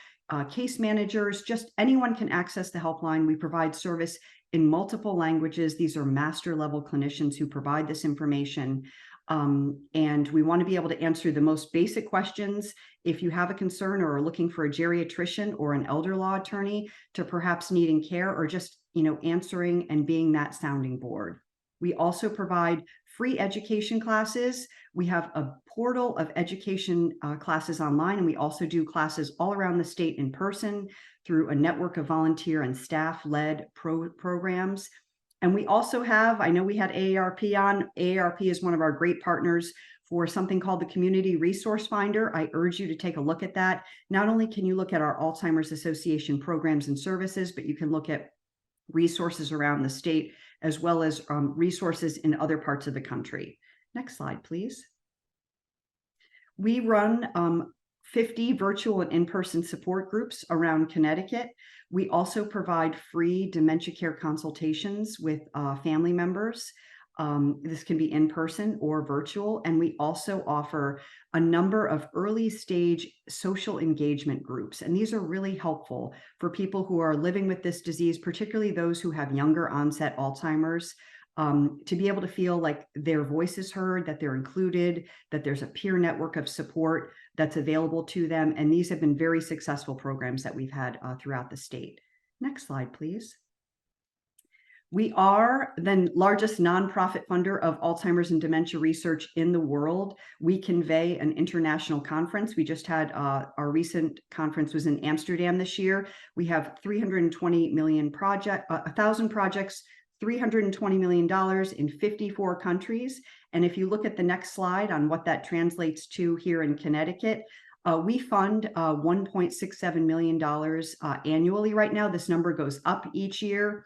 case managers. Just anyone can access the helpline. We provide service in multiple languages. These are master level clinicians who provide this information. And we want to be able to answer the most basic questions. If you have a concern or are looking for a geriatrician or an elder law attorney to perhaps needing care, or just, answering and being that sounding board. We also provide free education classes. We have a portal of education classes online, and we also do classes all around the state in person through a network of volunteer and staff-led programs. And we also have, I know we had AARP on. AARP is one of our great partners for something called the Community Resource Finder. I urge you to take a look at that. Not only can you look at our Alzheimer's Association programs and services, but you can look at resources around the state, as well as resources in other parts of the country. Next slide, please. We run 50 virtual and in-person support groups around Connecticut. We also provide free dementia care consultations with family members. This can be in person or virtual. And we also offer a number of early stage social engagement groups. And these are really helpful for people who are living with this disease, particularly those who have younger onset Alzheimer's, to be able to feel like their voice is heard, that they're included, that there's a peer network of support that's available to them. And these have been very successful programs that we've had throughout the state. Next slide, please. We are the largest nonprofit funder of Alzheimer's and dementia research in the world. We convey an international conference. We just had our recent conference was in Amsterdam this year. We have 320 million projects, 1,000 projects, $320 million in 54 countries. And if you look at the next slide on what that translates to here in Connecticut, we fund $1.67 million annually right now. This number goes up each year.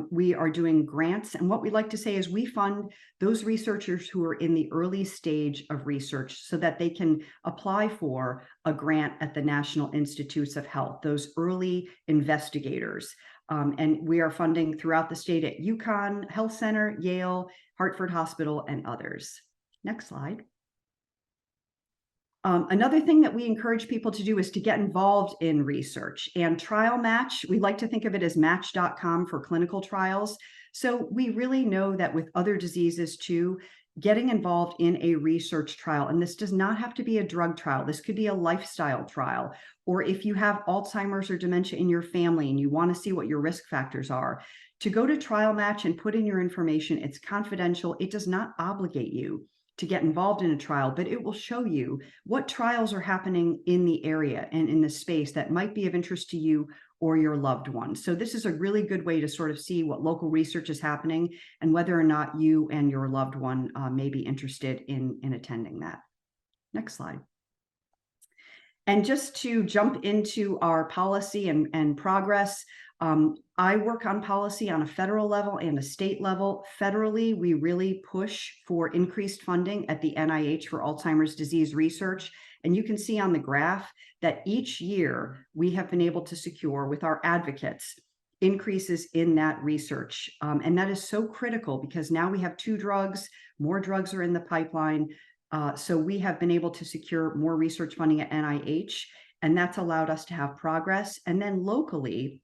We are doing grants. And what we like to say is we fund those researchers who are in the early stage of research so that they can apply for a grant at the National Institutes of Health, those early investigators. And we are funding throughout the state at UConn Health Center, Yale, Hartford Hospital, and others. Next slide. Another thing that we encourage people to do is to get involved in research. And Trial Match, we like to think of it as match.com for clinical trials. So we really know that with other diseases too, getting involved in a research trial, and this does not have to be a drug trial, this could be a lifestyle trial, or if you have Alzheimer's or dementia in your family and you want to see what your risk factors are, to go to Trial Match and put in your information. It's confidential. It does not obligate you to get involved in a trial, but it will show you what trials are happening in the area and in the space that might be of interest to you or your loved one. So this is a really good way to sort of see what local research is happening and whether or not you and your loved one may be interested in attending that. Next slide. And just to jump into our policy and progress, I work on policy on a federal level and a state level. Federally, we really push for increased funding at the NIH for Alzheimer's disease research. And you can see on the graph that each year we have been able to secure with our advocates increases in that research. And that is so critical because now we have 2 drugs, more drugs are in the pipeline. So we have been able to secure more research funding at NIH, and that's allowed us to have progress. And then locally,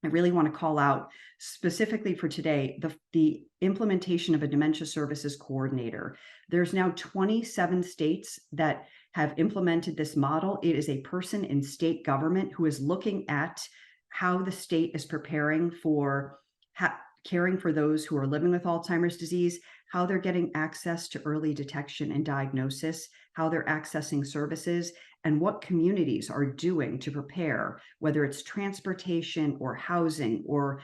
I really want to call out specifically for today, the implementation of a dementia services coordinator. There's now 27 states that have implemented this model. It is a person in state government who is looking at how the state is preparing for caring for those who are living with Alzheimer's disease, how they're getting access to early detection and diagnosis, how they're accessing services, and what communities are doing to prepare, whether it's transportation or housing or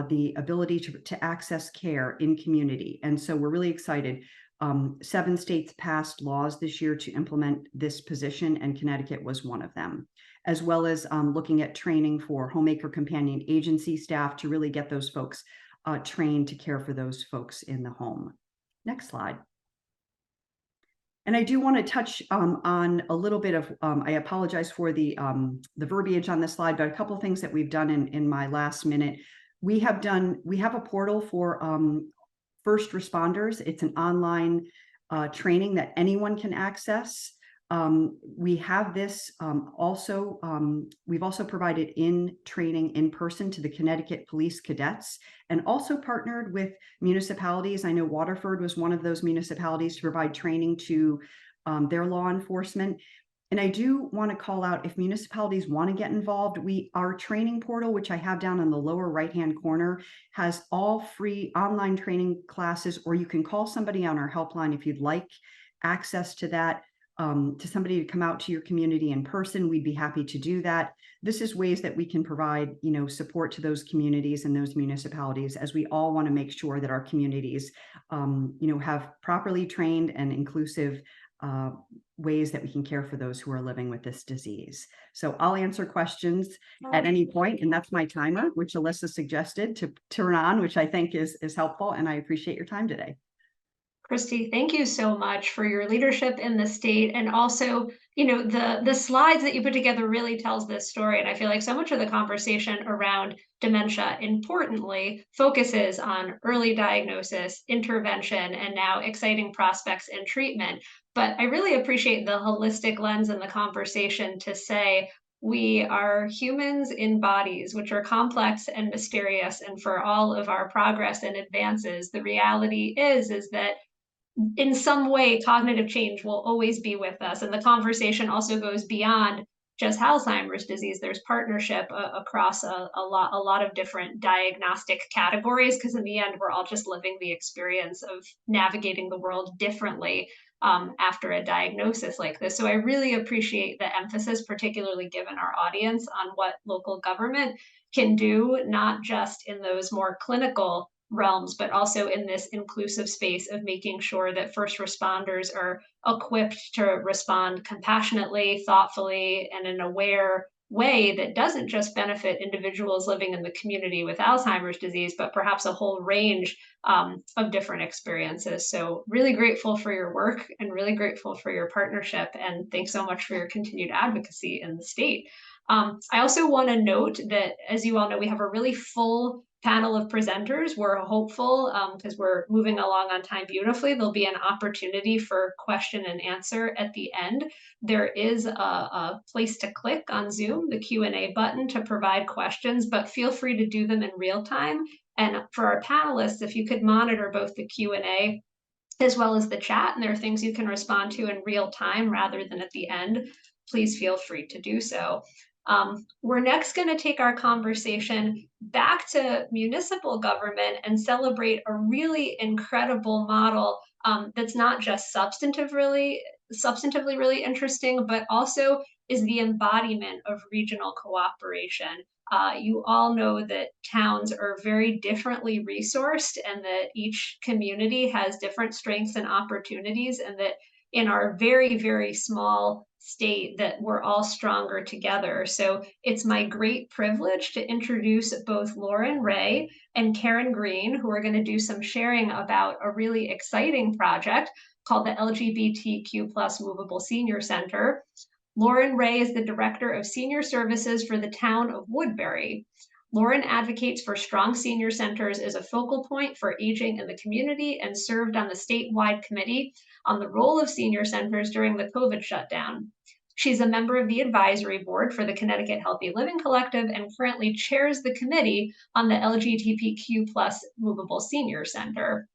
the ability to access care in community. And so we're really excited. 7 states passed laws this year to implement this position, and Connecticut was one of them, as well as looking at training for homemaker companion agency staff to really get those folks trained to care for those folks in the home. Next slide. And I do want to touch on a little bit of, I apologize for the verbiage on this slide, but a couple of things that we've done in my last minute. We have a portal for first responders. It's an online training that anyone can access. We have this we've also provided training in person to the Connecticut police cadets, and also partnered with municipalities. I know Waterford was one of those municipalities to provide training to their law enforcement. And I do want to call out, if municipalities want to get involved, our training portal, which I have down on the lower right-hand corner, has all free online training classes, or you can call somebody on our helpline if you'd like access to that. To somebody to come out to your community in person, we'd be happy to do that. This is ways that we can provide, support to those communities and those municipalities, as we all want to make sure that our communities, have properly trained and inclusive ways that we can care for those who are living with this disease. So I'll answer questions at any point, and that's my timer, which Alyssa suggested to turn on, which I think is helpful, and I appreciate your time today. Christy, thank you so much for your leadership in the state. And also, the slides that you put together really tells this story. And I feel like so much of the conversation around dementia, importantly, focuses on early diagnosis, intervention, and now exciting prospects in treatment. But I really appreciate the holistic lens in the conversation to say, we are humans in bodies, which are complex and mysterious. And for all of our progress and advances, the reality is that in some way, cognitive change will always be with us. And the conversation also goes beyond just Alzheimer's disease. There's partnership across a lot of different diagnostic categories, because in the end, we're all just living the experience of navigating the world differently after a diagnosis like this. So I really appreciate the emphasis, particularly given our audience, on what local government can do, not just in those more clinical realms, but also in this inclusive space of making sure that first responders are equipped to respond compassionately, thoughtfully, and in aware way that doesn't just benefit individuals living in the community with Alzheimer's disease, but perhaps a whole range of different experiences. So really grateful for your work and really grateful for your partnership. And thanks so much for your continued advocacy in the state. I also want to note that, as you all know, we have a really full panel of presenters. We're hopeful because we're moving along on time beautifully. There'll be an opportunity for question and answer at the end. There is a place to click on Zoom, the Q&A button, to provide questions, but feel free to do them in real time. And for our panelists, if you could monitor both the Q&A as well as the chat, and there are things you can respond to in real time rather than at the end, please feel free to do so. We're next going to take our conversation back to municipal government and celebrate a really incredible model that's not just substantively really interesting, but also is the embodiment of regional cooperation. You all know that towns are very differently resourced and that each community has different strengths and opportunities, and that in our very, very small state that we're all stronger together. So it's my great privilege to introduce both Lauren Ray and Karen Green, who are going to do some sharing about a really exciting project called the LGBTQ Moveable Senior Center. Lauren Ray is the Director of Senior Services for the town of Woodbury. Lauren advocates for strong senior centers as a focal point for aging in the community and served on the statewide committee on the role of senior centers during the COVID shutdown. She's a member of the advisory board for the Connecticut Healthy Living Collective and currently chairs the committee on the LGBTQ Moveable Senior Center.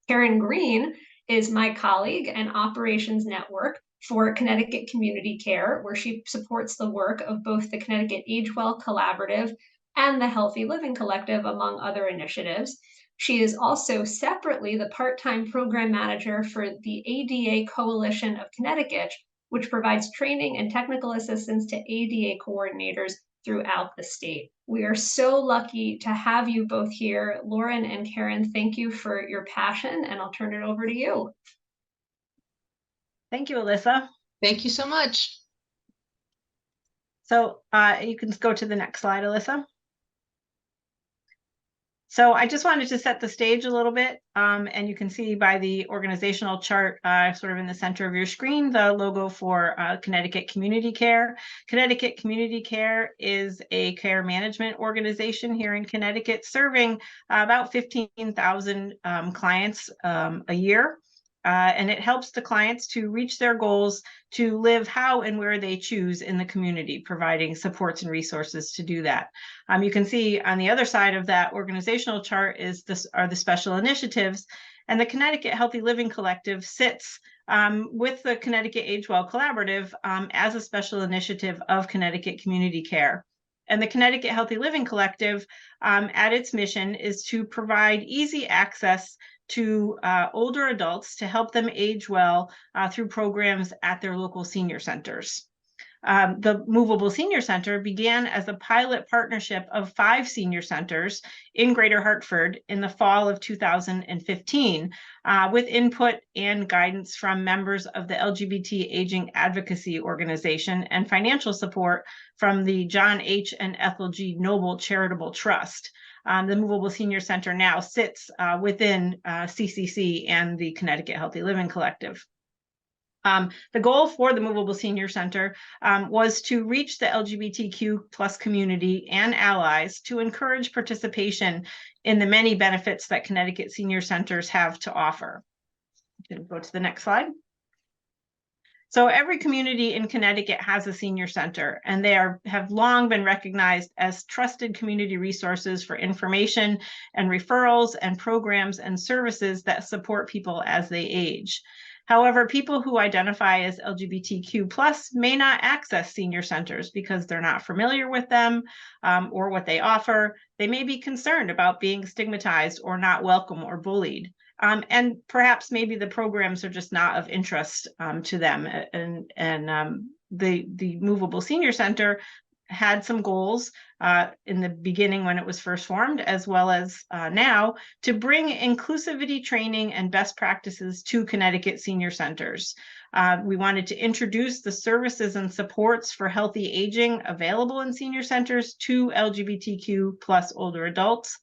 Karen Green is my colleague and operations network for Connecticut Community Care, where she supports the work of both the Connecticut Age Well Collaborative and the Healthy Living Collective, among other initiatives. She is also separately the part-time program manager for the ADA Coalition of Connecticut, which provides training and technical assistance to ADA coordinators throughout the state. We are so lucky to have you both here. Lauren and Karen, thank you for your passion, and I'll turn it over to you. Thank you, Alyssa. Thank you so much. So you can go to the next slide, Alyssa. So I just wanted to set the stage a little bit, and you can see by the organizational chart sort of in the center of your screen, the logo for Connecticut Community Care. Connecticut Community Care is a care management organization here in Connecticut, serving about 15,000 clients a year. And it helps the clients to reach their goals to live how and where they choose in the community, providing supports and resources to do that. You can see on the other side of that organizational chart are the special initiatives, and the Connecticut Healthy Living Collective sits with the Connecticut Age Well Collaborative as a special initiative of Connecticut Community Care. And the Connecticut Healthy Living Collective, at its mission, is to provide easy access to older adults to help them age well through programs at their local senior centers. The Moveable Senior Center began as a pilot partnership of 5 senior centers in Greater Hartford in the fall of 2015, with input and guidance from members of the LGBT Aging Advocacy Organization and financial support from the John H. and Ethel G. Noble Charitable Trust. The Moveable Senior Center now sits within CCC and the Connecticut Healthy Living Collective. The goal for the Moveable Senior Center was to reach the LGBTQ+ community and allies to encourage participation in the many benefits that Connecticut senior centers have to offer. You can go to the next slide. So every community in Connecticut has a senior center, and they have long been recognized as trusted community resources for information and referrals and programs and services that support people as they age. However, people who identify as LGBTQ+ may not access senior centers because they're not familiar with them or what they offer. They may be concerned about being stigmatized or not welcome or bullied. And perhaps maybe the programs are just not of interest to them. And the Moveable Senior Center had some goals in the beginning when it was first formed, as well as now, to bring inclusivity training and best practices to Connecticut senior centers. We wanted to introduce the services and supports for healthy aging available in senior centers to LGBTQ plus older adults.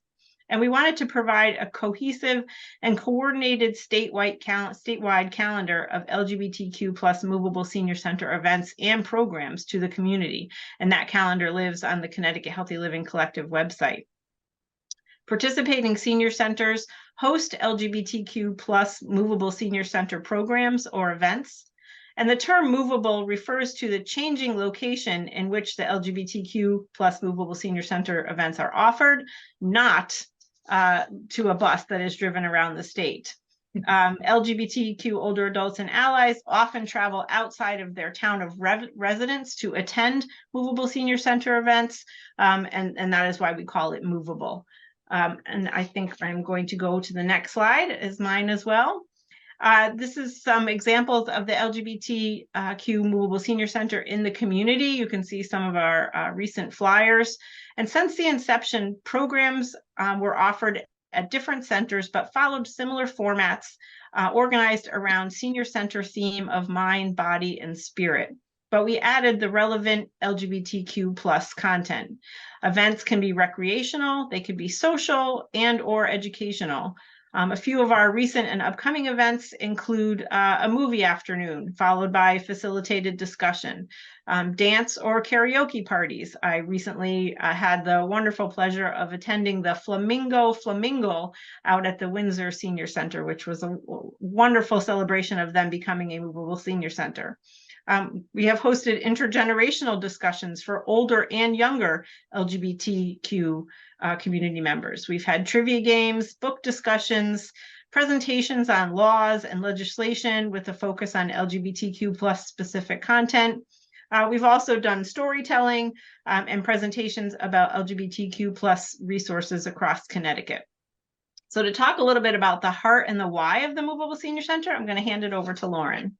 And we wanted to provide a cohesive and coordinated statewide calendar of LGBTQ plus movable senior center events and programs to the community. And that calendar lives on the Connecticut Healthy Living Collective website. Participating senior centers host LGBTQ plus movable senior center programs or events. And the term movable refers to the changing location in which the LGBTQ plus movable senior center events are offered, not to a bus that is driven around the state. LGBTQ older adults and allies often travel outside of their town of residence to attend movable senior center events, and that is why we call it movable. And I think I'm going to go to the next slide, is mine as well. This is some examples of the LGBTQ Movable Senior Center in the community. You can see some of our recent flyers. And since the inception, programs were offered at different centers, but followed similar formats organized around senior center theme of mind, body, and spirit. But we added the relevant LGBTQ plus content. Events can be recreational, they could be social and or educational. A few of our recent and upcoming events include a movie afternoon, followed by facilitated discussion, dance or karaoke parties. I recently had the wonderful pleasure of attending the Flamingo out at the Windsor Senior Center, which was a wonderful celebration of them becoming a movable senior center. We have hosted intergenerational discussions for older and younger LGBTQ community members. We've had trivia games, book discussions, presentations on laws and legislation with a focus on LGBTQ plus specific content. We've also done storytelling and presentations about LGBTQ plus resources across Connecticut. So to talk a little bit about the heart and the why of the Movable Senior Center, I'm going to hand it over to Lauren.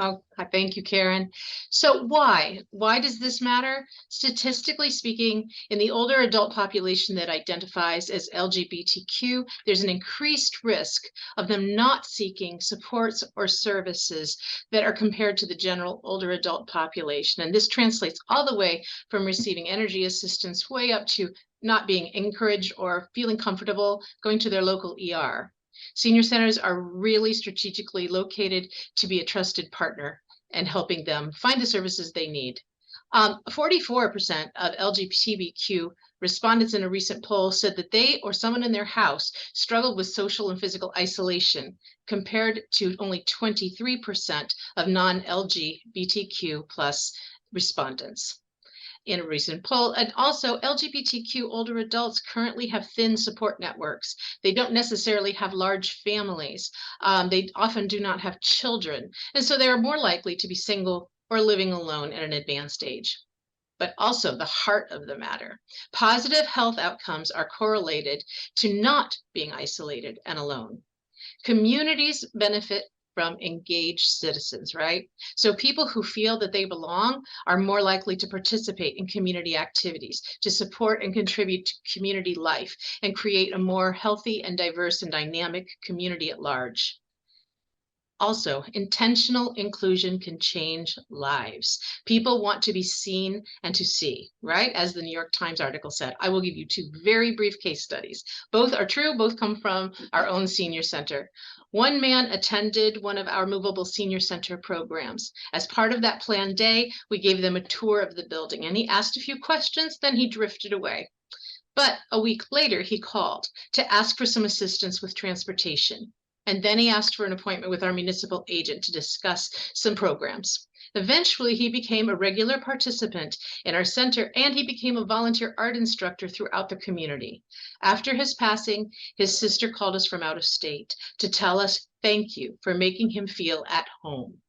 Oh, thank you, Karen. So why does this matter? Statistically speaking, in the older adult population that identifies as LGBTQ, there's an increased risk of them not seeking supports or services that are compared to the general older adult population. And this translates all the way from receiving energy assistance way up to not being encouraged or feeling comfortable going to their local ER. Senior centers are really strategically located to be a trusted partner and helping them find the services they need. 44% of LGBTQ respondents in a recent poll said that they or someone in their house struggled with social and physical isolation, compared to only 23% of non-LGBTQ plus respondents in a recent poll. And also, LGBTQ older adults currently have thin support networks. They don't necessarily have large families. They often do not have children. And so they are more likely to be single or living alone at an advanced age. But also the heart of the matter. Positive health outcomes are correlated to not being isolated and alone. Communities benefit from engaged citizens, right? So people who feel that they belong are more likely to participate in community activities, to support and contribute to community life, and create a more healthy and diverse and dynamic community at large. Also, intentional inclusion can change lives. People want to be seen and to see, right? As the New York Times article said. I will give you two very brief case studies. Both are true, both come from our own senior center. One man attended one of our movable senior center programs. As part of that planned day, we gave them a tour of the building, and he asked a few questions, then he drifted away. But a week later, he called to ask for some assistance with transportation. And then he asked for an appointment with our municipal agent to discuss some programs. Eventually, he became a regular participant in our center, and he became a volunteer art instructor throughout the community. After his passing, his sister called us from out of state to tell us thank you for making him feel at home.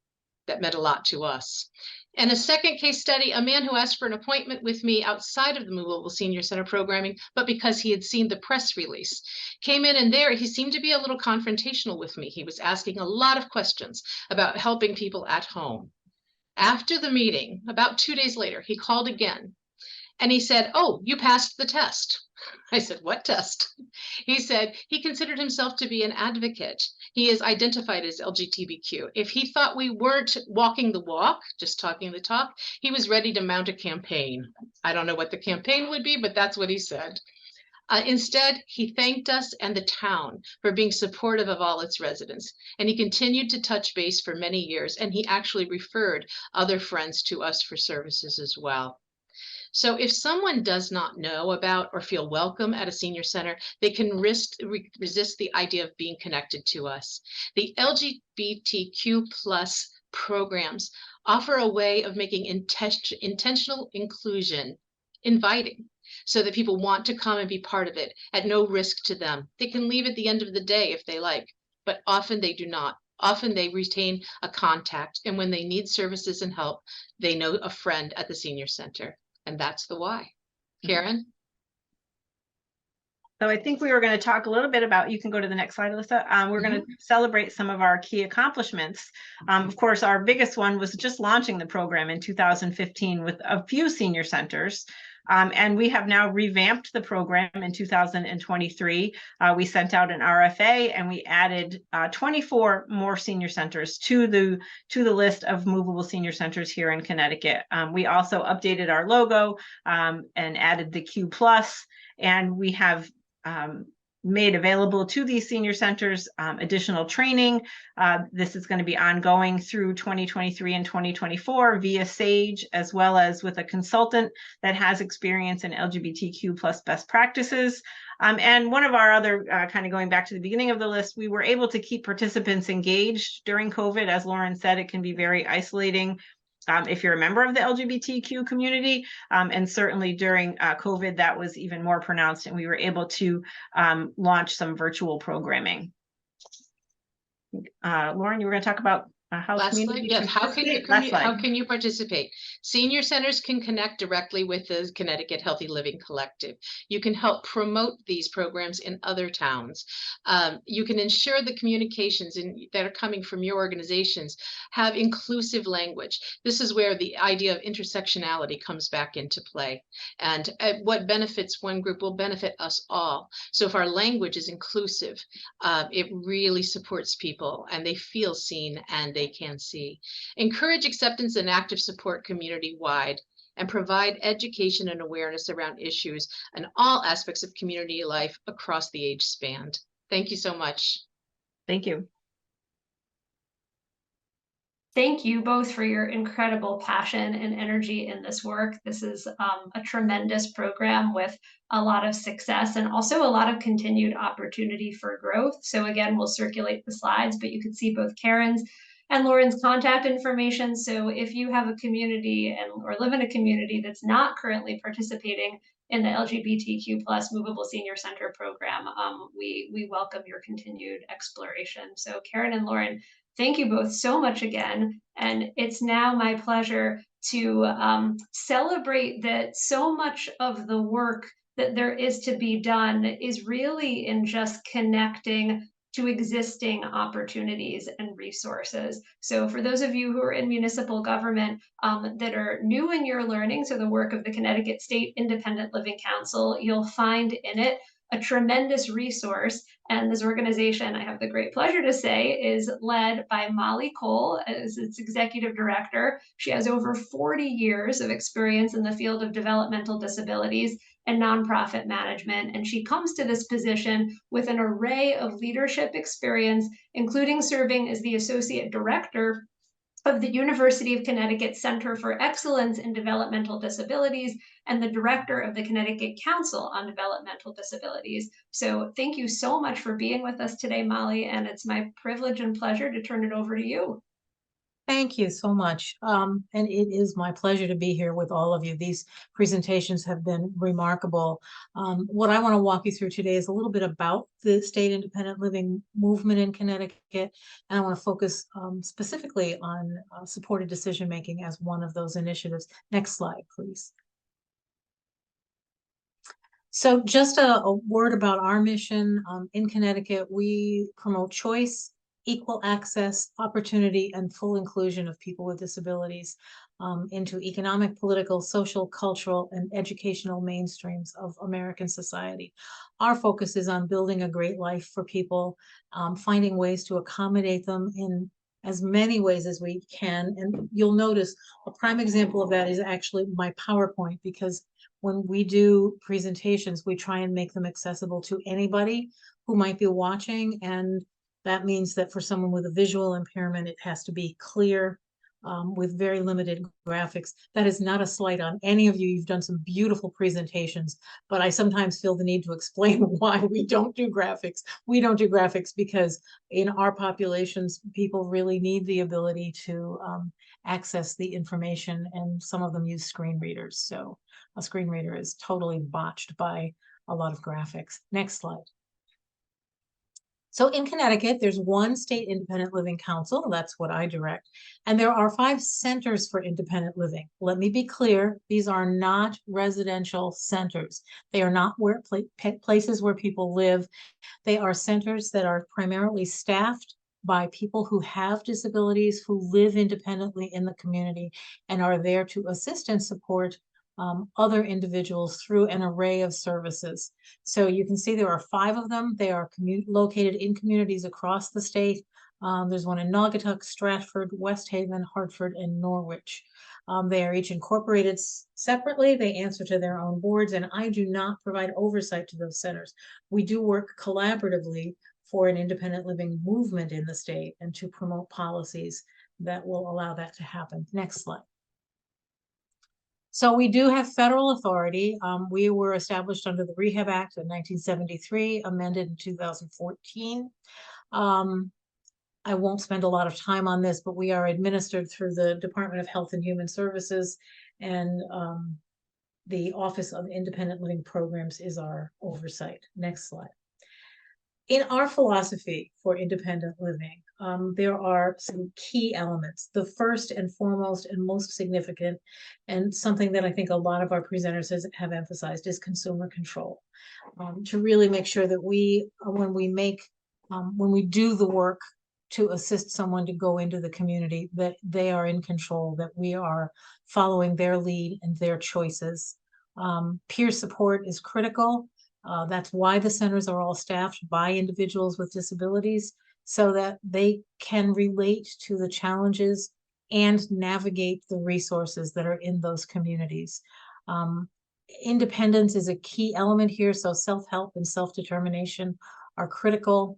That meant a lot to us. And a second case study, a man who asked for an appointment with me outside of the Movable Senior Center programming, but because he had seen the press release, came in, and there he seemed to be a little confrontational with me. He was asking a lot of questions about helping people at home. After the meeting, about 2 days later, he called again, And he said, "Oh, you passed the test." I said, "What test?" He said he considered himself to be an advocate. He is identified as LGBTQ. If he thought we weren't walking the walk, just talking the talk, he was ready to mount a campaign. I don't know what the campaign would be, but that's what he said. Instead, he thanked us and the town for being supportive of all its residents. And he continued to touch base for many years, and he actually referred other friends to us for services as well. So if someone does not know about or feel welcome at a senior center, they can resist the idea of being connected to us. The LGBTQ plus programs offer a way of making intentional inclusion inviting, so that people want to come and be part of it at no risk to them. They can leave at the end of the day if they like, but often they do not. Often they retain a contact, and when they need services and help, they know a friend at the senior center. And that's the why. Karen? So I think we were going to talk a little bit about, you can go to the next slide, Alyssa. We're going to celebrate some of our key accomplishments. Of course, our biggest one was just launching the program in 2015 with a few senior centers. And we have now revamped the program in 2023. We sent out an RFA and we added 24 more senior centers to the list of movable senior centers here in Connecticut. We also updated our logo and added the Q+, and we have made available to these senior centers additional training. This is going to be ongoing through 2023 and 2024 via SAGE, as well as with a consultant that has experience in LGBTQ plus best practices. And one of our other, kind of going back to the beginning of the list, we were able to keep participants engaged during COVID. As Lauren said, it can be very isolating if you're a member of the LGBTQ community, and certainly during COVID, that was even more pronounced, and we were able to launch some virtual programming. Lauren, you were going to talk about how community Yes, how can you participate? Senior centers can connect directly with the Connecticut Healthy Living Collective. You can help promote these programs in other towns. You can ensure the communications that are coming from your organizations have inclusive language. This is where the idea of intersectionality comes back into play. And what benefits one group will benefit us all. So if our language is inclusive, it really supports people and they feel seen and they can see. Encourage acceptance and active support community-wide, and provide education and awareness around issues and all aspects of community life across the age span. Thank you so much. Thank you. Thank you both for your incredible passion and energy in this work. This is a tremendous program with a lot of success and also a lot of continued opportunity for growth. So again, we'll circulate the slides, but you can see both Karen's and Lauren's contact information. So if you have a community or live in a community that's not currently participating in the LGBTQ plus Movable Senior Center program, we welcome your continued exploration. So Karen and Lauren, thank you both so much again. And it's now my pleasure to celebrate that so much of the work that there is to be done is really in just connecting to existing opportunities and resources. So for those of you who are in municipal government that are new in your learning, so the work of the Connecticut State Independent Living Council, you'll find in it a tremendous resource. And this organization, I have the great pleasure to say, is led by Molly Cole as its executive director. She has over 40 years of experience in the field of developmental disabilities and nonprofit management. And she comes to this position with an array of leadership experience, including serving as the associate director of the University of Connecticut Center for Excellence in Developmental Disabilities and the director of the Connecticut Council on Developmental Disabilities. So thank you so much for being with us today, Molly, and it's my privilege and pleasure to turn it over to you. Thank you so much. And it is my pleasure to be here with all of you. These presentations have been remarkable. What I want to walk you through today is a little bit about the state independent living movement in Connecticut. And I want to focus specifically on supported decision-making as one of those initiatives. Next slide, please. So just a word about our mission. In Connecticut, we promote choice, equal access, opportunity, and full inclusion of people with disabilities into economic, political, social, cultural, and educational mainstreams of American society. Our focus is on building a great life for people, finding ways to accommodate them in as many ways as we can. And you'll notice a prime example of that is actually my PowerPoint, because when we do presentations, we try and make them accessible to anybody who might be watching. And that means that for someone with a visual impairment, it has to be clear with very limited graphics. That is not a slight on any of you. You've done some beautiful presentations, but I sometimes feel the need to explain why we don't do graphics. We don't do graphics because in our populations, people really need the ability to access the information, and some of them use screen readers. So a screen reader is totally botched by a lot of graphics. Next slide. So in Connecticut, there's one state independent living council. That's what I direct. And there are 5 centers for independent living. Let me be clear. These are not residential centers. They are not places where people live. They are centers that are primarily staffed by people who have disabilities, who live independently in the community, and are there to assist and support other individuals through an array of services. So you can see there are 5 of them. They are located in communities across the state. There's one in Naugatuck, Stratford, West Haven, Hartford, and Norwich. They are each incorporated separately. They answer to their own boards, and I do not provide oversight to those centers. We do work collaboratively for an independent living movement in the state and to promote policies that will allow that to happen. Next slide. So we do have federal authority. We were established under the Rehab Act of 1973, amended in 2014. I won't spend a lot of time on this, but we are administered through the Department of Health and Human Services, and the Office of Independent Living Programs is our oversight. Next slide. In our philosophy for independent living, there are some key elements. The first and foremost and most significant, and something that I think a lot of our presenters have emphasized, is consumer control. To really make sure that when we do the work to assist someone to go into the community, that they are in control, that we are following their lead and their choices. Peer support is critical. That's why the centers are all staffed by individuals with disabilities, so that they can relate to the challenges and navigate the resources that are in those communities. Independence is a key element here, so self-help and self-determination are critical.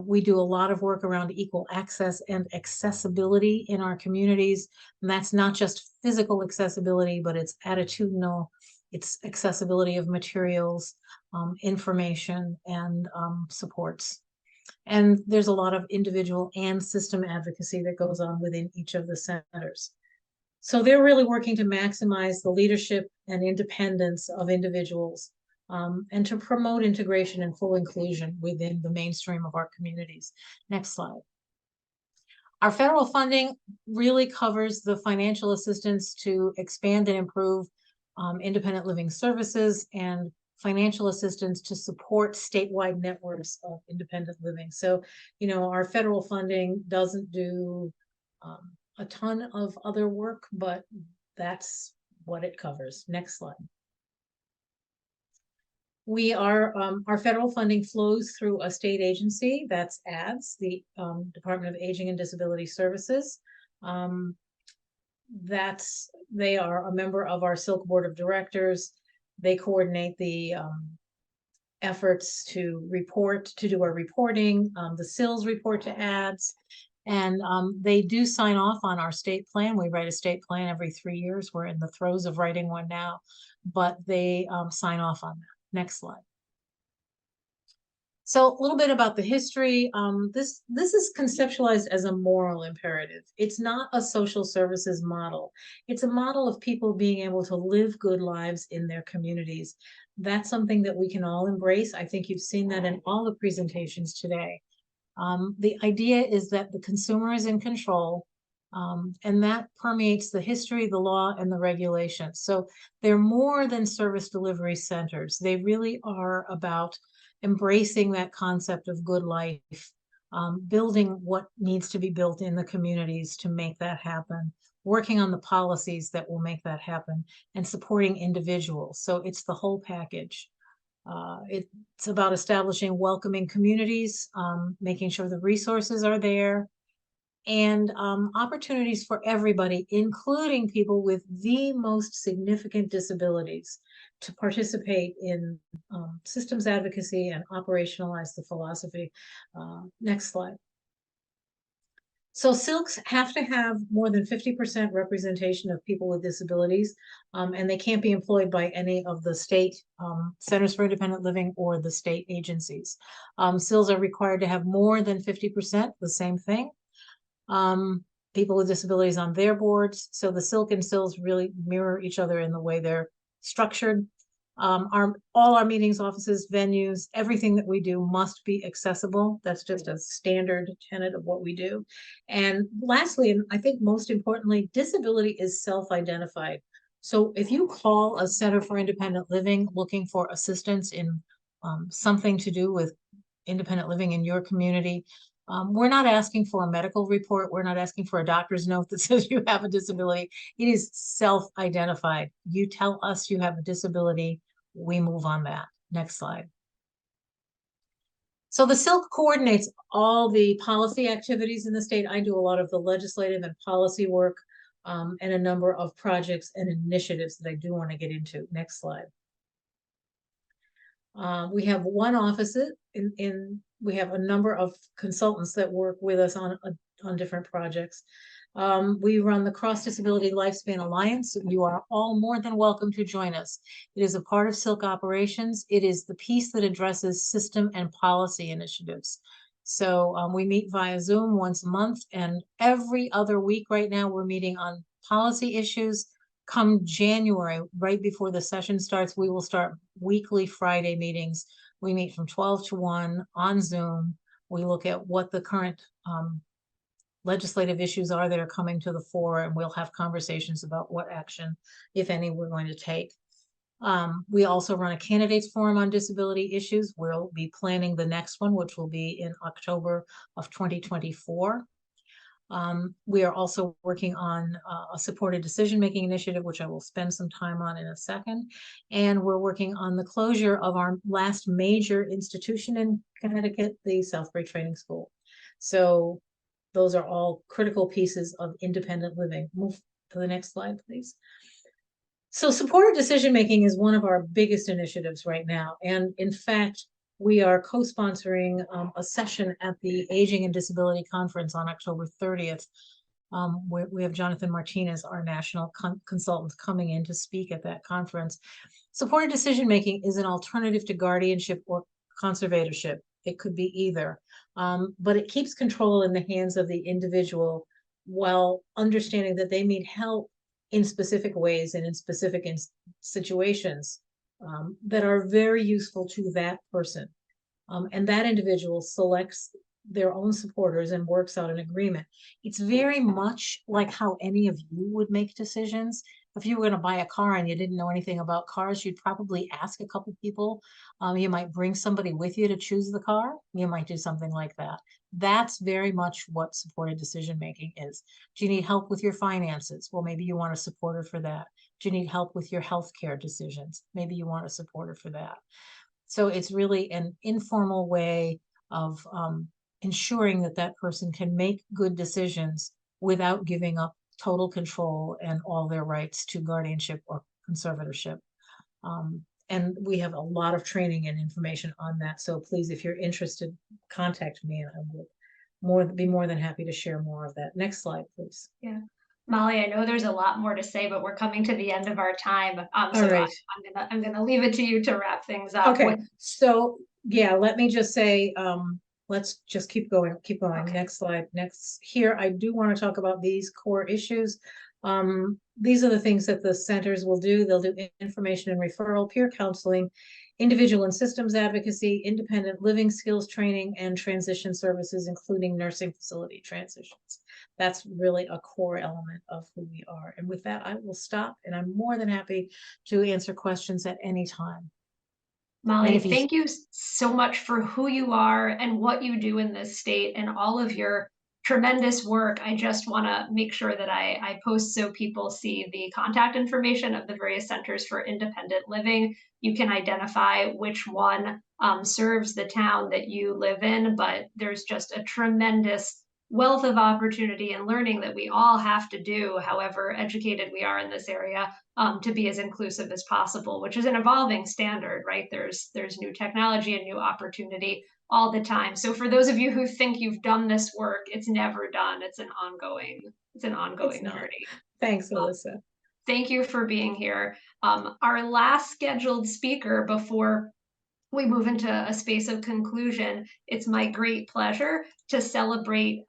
We do a lot of work around equal access and accessibility in our communities, and that's not just physical accessibility, but it's attitudinal, it's accessibility of materials, information, and supports. And there's a lot of individual and system advocacy that goes on within each of the centers. So they're really working to maximize the leadership and independence of individuals, and to promote integration and full inclusion within the mainstream of our communities. Next slide. Our federal funding really covers the financial assistance to expand and improve independent living services, and financial assistance to support statewide networks of independent living. So, our federal funding doesn't do a ton of other work, but that's what it covers. Next slide. We are, our federal funding flows through a state agency, that's ADS, the Department of Aging and Disability Services. They are a member of our Silk Board of Directors. They coordinate the efforts to do our reporting, the SILS report to ADS, and they do sign off on our state plan. We write a state plan every 3 years. We're in the throes of writing one now, but they sign off on that. Next slide. So a little bit about the history. This is conceptualized as a moral imperative. It's not a social services model. It's a model of people being able to live good lives in their communities. That's something that we can all embrace. I think you've seen that in all the presentations today. The idea is that the consumer is in control, and that permeates the history, the law, and the regulations. So they're more than service delivery centers. They really are about embracing that concept of good life building what needs to be built in the communities to make that happen, working on the policies that will make that happen, and supporting individuals. So it's the whole package. It's about establishing welcoming communities, making sure the resources are there, and opportunities for everybody, including people with the most significant disabilities, to participate in systems advocacy and operationalize the philosophy. Next slide. So silks have to have more than 50% representation of people with disabilities, and they can't be employed by any of the state Centers for Independent Living or the state agencies. SILs are required to have more than 50%, the same thing. People with disabilities on their boards. So the silk and SILs really mirror each other in the way they're structured. All our meetings, offices, venues, everything that we do must be accessible. That's just a standard tenet of what we do. And lastly, and I think most importantly, disability is self-identified. So if you call a Center for Independent Living looking for assistance in something to do with independent living in your community, we're not asking for a medical report. We're not asking for a doctor's note that says you have a disability. It is self-identified. You tell us you have a disability, we move on that. Next slide. So the silk coordinates all the policy activities in the state. I do a lot of the legislative and policy work, and a number of projects and initiatives that I do want to get into. Next slide. We have one office we have a number of consultants that work with us on different projects. We run the Cross Disability Lifespan Alliance. You are all more than welcome to join us. It is a part of Silk operations. It is the piece that addresses system and policy initiatives. So we meet via Zoom once a month, and every other week right now we're meeting on policy issues. Come January, right before the session starts, we will start weekly Friday meetings. We meet from 12 to 1 on Zoom. We look at what the current legislative issues are that are coming to the fore, and we'll have conversations about what action, if any, we're going to take. We also run a candidates forum on disability issues. We'll be planning the next one, which will be in October of 2024. We are also working on a supported decision-making initiative, which I will spend some time on in a second. And we're working on the closure of our last major institution in Connecticut, the Southbury Training School. So those are all critical pieces of independent living. Move to the next slide, please. So supported decision-making is one of our biggest initiatives right now. And in fact, we are co-sponsoring a session at the Aging and Disability Conference on October 30th. We have Jonathan Martinez, our national consultant, coming in to speak at that conference. Supported decision-making is an alternative to guardianship or conservatorship. It could be either, but it keeps control in the hands of the individual while understanding that they need help in specific ways and in specific situations that are very useful to that person. And that individual selects their own supporters and works out an agreement. It's very much like how any of you would make decisions. If you were going to buy a car and you didn't know anything about cars, you'd probably ask a couple people. You might bring somebody with you to choose the car. You might do something like that. That's very much what supported decision-making is. Do you need help with your finances? Well, maybe you want a supporter for that. Do you need help with your healthcare decisions? Maybe you want a supporter for that. So it's really an informal way of ensuring that that person can make good decisions without giving up total control and all their rights to guardianship or conservatorship. And we have a lot of training and information on that. So please, if you're interested, contact me and I will be more than happy to share more of that. Next slide, please. Yeah. Molly, I know there's a lot more to say, but we're coming to the end of our time. All right. I'm gonna leave it to you to wrap things up. Okay. So yeah, let me just say, let's just keep going. Okay. Next slide. Next. Here, I do want to talk about these core issues. These are the things that the centers will do. They'll do information and referral, peer counseling, individual and systems advocacy, independent living skills training, and transition services, including nursing facility transitions. That's really a core element of who we are. And with that, I will stop, and I'm more than happy to answer questions at any time. Molly, thank you so much for who you are and what you do in this state and all of your tremendous work. I just want to make sure that I post so people see the contact information of the various centers for independent living. You can identify which one serves the town that you live in, but there's just a tremendous wealth of opportunity and learning that we all have to do, however educated we are in this area, to be as inclusive as possible, which is an evolving standard, right? There's new technology and new opportunity all the time. So for those of you who think you've done this work, it's never done. It's an ongoing journey. Thanks, Alyssa. Thank you for being here. Our last scheduled speaker before we move into a space of conclusion, it's my great pleasure to celebrate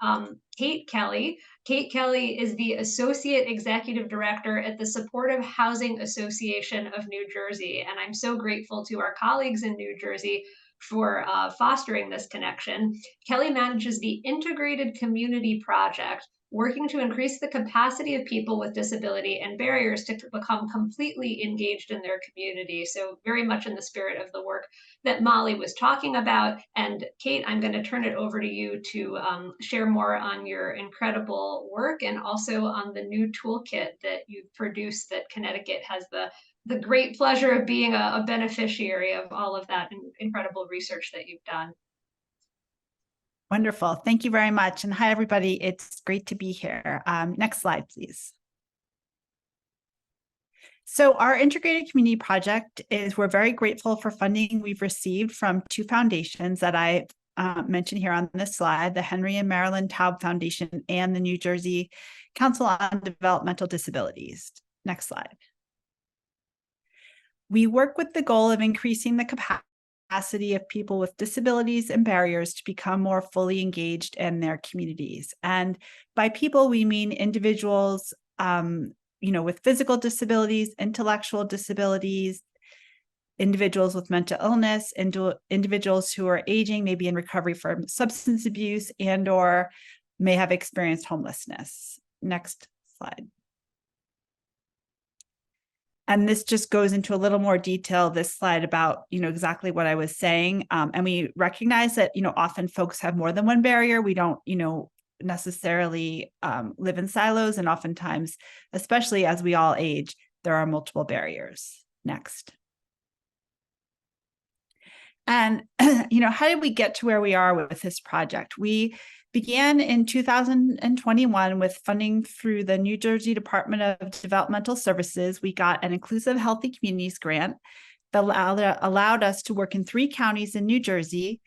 Kate Kelly. Kate Kelly is the Associate Executive Director at the Supportive Housing Association of New Jersey. And I'm so grateful to our colleagues in New Jersey for fostering this connection. Kelly manages the Integrated Community Project, working to increase the capacity of people with disability and barriers to become completely engaged in their community. So very much in the spirit of the work that Molly was talking about. And Kate, I'm going to turn it over to you to share more on your incredible work and also on the new toolkit that you've produced that Connecticut has the great pleasure of being a beneficiary of all of that incredible research that you've done. Wonderful. Thank you very much. And hi, everybody. It's great to be here. Next slide, please. So our Integrated Community Project we're very grateful for funding we've received from two foundations that I mentioned here on this slide, the Henry and Marilyn Taub Foundation and the New Jersey Council on Developmental Disabilities. Next slide. We work with the goal of increasing the capacity of people with disabilities and barriers to become more fully engaged in their communities. And by people, we mean individuals, with physical disabilities, intellectual disabilities, individuals with mental illness, individuals who are aging, maybe in recovery from substance abuse and/or may have experienced homelessness. Next slide. And this just goes into a little more detail, this slide, about, exactly what I was saying. And we recognize that, often folks have more than one barrier. We don't, necessarily live in silos. And oftentimes, especially as we all age, there are multiple barriers. Next. And, how did we get to where we are with this project? We began in 2021 with funding through the New Jersey Department of Developmental Services. We got an Inclusive Healthy Communities grant that allowed us to work in 3 counties in New Jersey.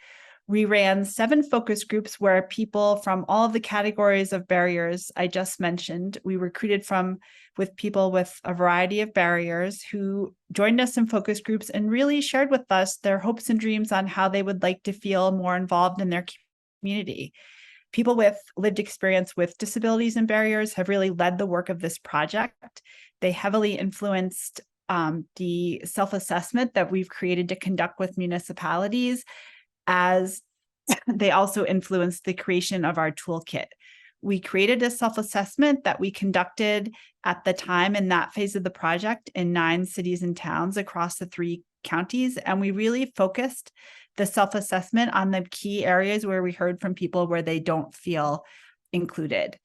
We ran 7 focus groups where people from all of the categories of barriers I just mentioned, we recruited with people with a variety of barriers who joined us in focus groups and really shared with us their hopes and dreams on how they would like to feel more involved in their community. People with lived experience with disabilities and barriers have really led the work of this project. They heavily influenced the self-assessment that we've created to conduct with municipalities, as they also influenced the creation of our toolkit. We created a self-assessment that we conducted at the time in that phase of the project in 9 cities and towns across the 3 counties, and we really focused the self-assessment on the key areas where we heard from people where they don't feel included.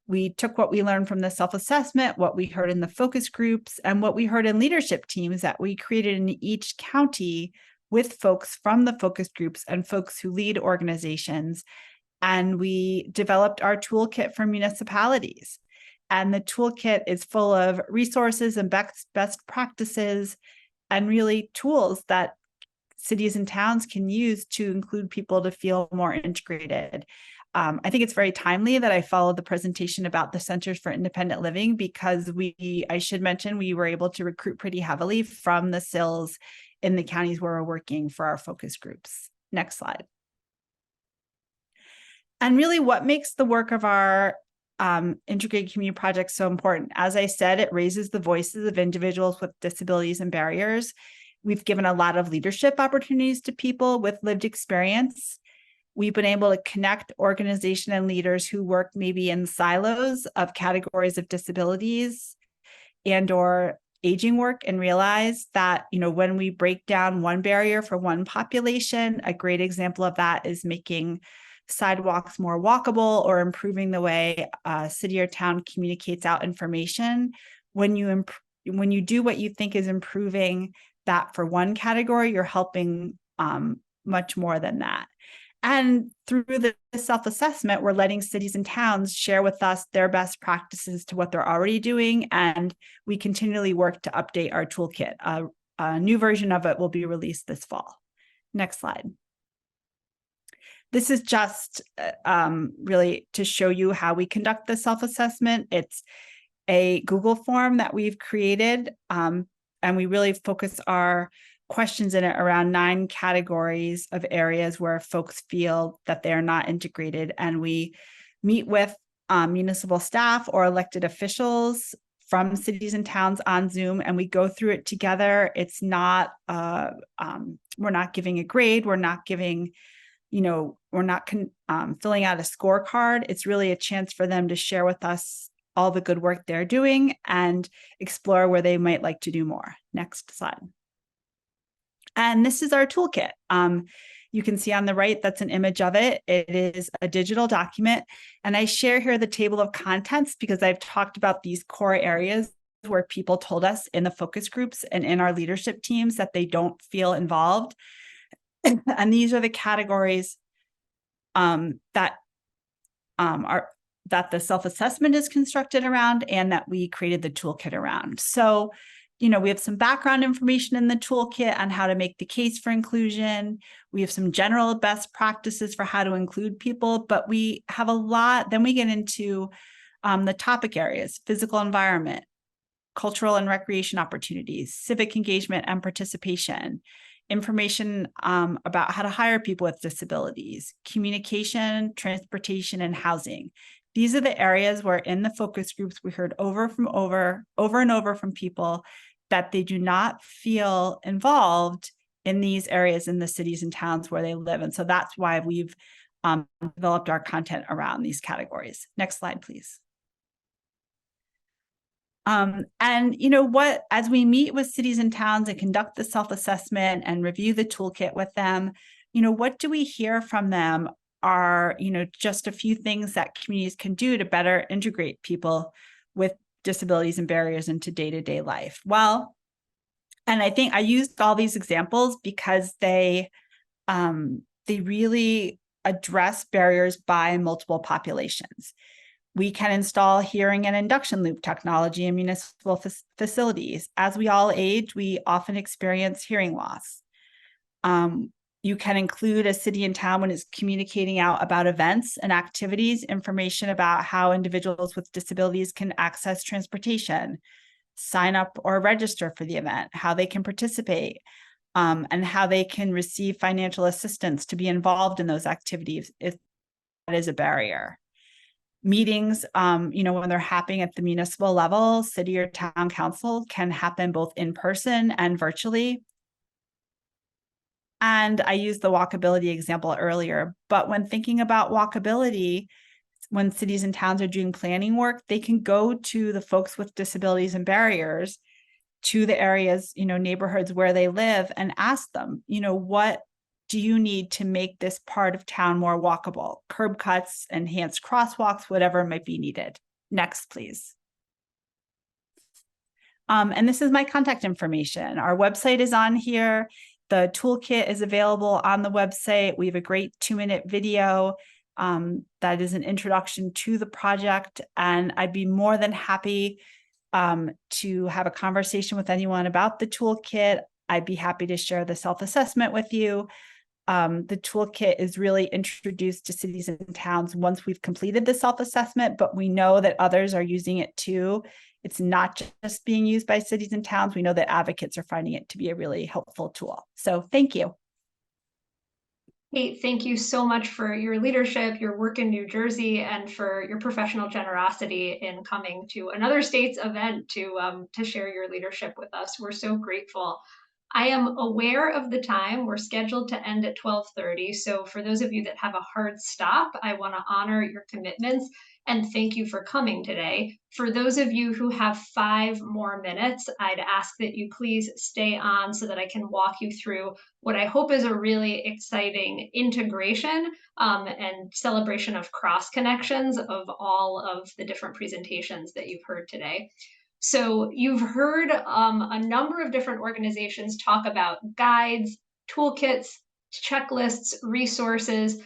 We took what we learned from the self-assessment, what we heard in the focus groups, and what we heard in leadership teams that we created in each county with folks from the focus groups and folks who lead organizations. And we developed our toolkit for municipalities. And the toolkit is full of resources and best practices and really tools that cities and towns can use to include people to feel more integrated. I think it's very timely that I followed the presentation about the Centers for Independent Living, because I should mention, we were able to recruit pretty heavily from the CILs in the counties where we're working for our focus groups. Next slide. And really, what makes the work of our Integrated Community Project so important? As I said, it raises the voices of individuals with disabilities and barriers. We've given a lot of leadership opportunities to people with lived experience. We've been able to connect organization and leaders who work maybe in silos of categories of disabilities and/or aging work and realize that, when we break down one barrier for one population, a great example of that is making sidewalks more walkable or improving the way a city or town communicates out information. When you do what you think is improving that for one category, you're helping much more than that. And through the self-assessment, we're letting cities and towns share with us their best practices to what they're already doing. And we continually work to update our toolkit. A new version of it will be released this fall. Next slide. This is just really to show you how we conduct the self-assessment. It's a Google form that we've created, and we really focus our questions in it around 9 categories of areas where folks feel that they're not integrated. And we meet with municipal staff or elected officials from cities and towns on Zoom, and we go through it together. It's not, we're not giving a grade. We're not giving, we're not filling out a scorecard. It's really a chance for them to share with us all the good work they're doing and explore where they might like to do more. Next slide. And this is our toolkit. You can see on the right, that's an image of it. It is a digital document. And I share here the table of contents because I've talked about these core areas where people told us in the focus groups and in our leadership teams that they don't feel involved. And these are the categories that the self-assessment is constructed around and that we created the toolkit around. So, we have some background information in the toolkit on how to make the case for inclusion. We have some general best practices for how to include people, but we have a lot. Then we get into the topic areas: physical environment, cultural and recreation opportunities, civic engagement and participation, information about how to hire people with disabilities, communication, transportation, and housing. These are the areas where in the focus groups, we heard over and over from people that they do not feel involved in these areas in the cities and towns where they live. And so that's why we've developed our content around these categories. Next slide, please. And as we meet with cities and towns and conduct the self-assessment and review the toolkit with them, what do we hear from them are, just a few things that communities can do to better integrate people with disabilities and barriers into day-to-day life. Well, and I think I used all these examples because they really address barriers by multiple populations. We can install hearing and induction loop technology in municipal facilities. As we all age, we often experience hearing loss. You can include a city and town when it's communicating out about events and activities, information about how individuals with disabilities can access transportation, sign up or register for the event, how they can participate, and how they can receive financial assistance to be involved in those activities if that is a barrier. Meetings, when they're happening at the municipal level, city or town council can happen both in person and virtually. And I used the walkability example earlier, but when thinking about walkability, when cities and towns are doing planning work, they can go to the folks with disabilities and barriers to the areas, neighborhoods where they live and ask them, what do you need to make this part of town more walkable? Curb cuts, enhanced crosswalks, whatever might be needed. Next, please. And this is my contact information. Our website is on here. The toolkit is available on the website. We have a great 2-minute video that is an introduction to the project. And I'd be more than happy to have a conversation with anyone about the toolkit. I'd be happy to share the self-assessment with you. The toolkit is really introduced to cities and towns once we've completed the self-assessment, but we know that others are using it too. It's not just being used by cities and towns. We know that advocates are finding it to be a really helpful tool. So thank you. Kate, thank you so much for your leadership, your work in New Jersey, and for your professional generosity in coming to another state's event to share your leadership with us. We're so grateful. I am aware of the time. We're scheduled to end at 12:30. So for those of you that have a hard stop, I want to honor your commitments and thank you for coming today. For those of you who have 5 more minutes, I'd ask that you please stay on so that I can walk you through what I hope is a really exciting integration and celebration of cross connections of all of the different presentations that you've heard today. So you've heard a number of different organizations talk about guides, toolkits, checklists, resources.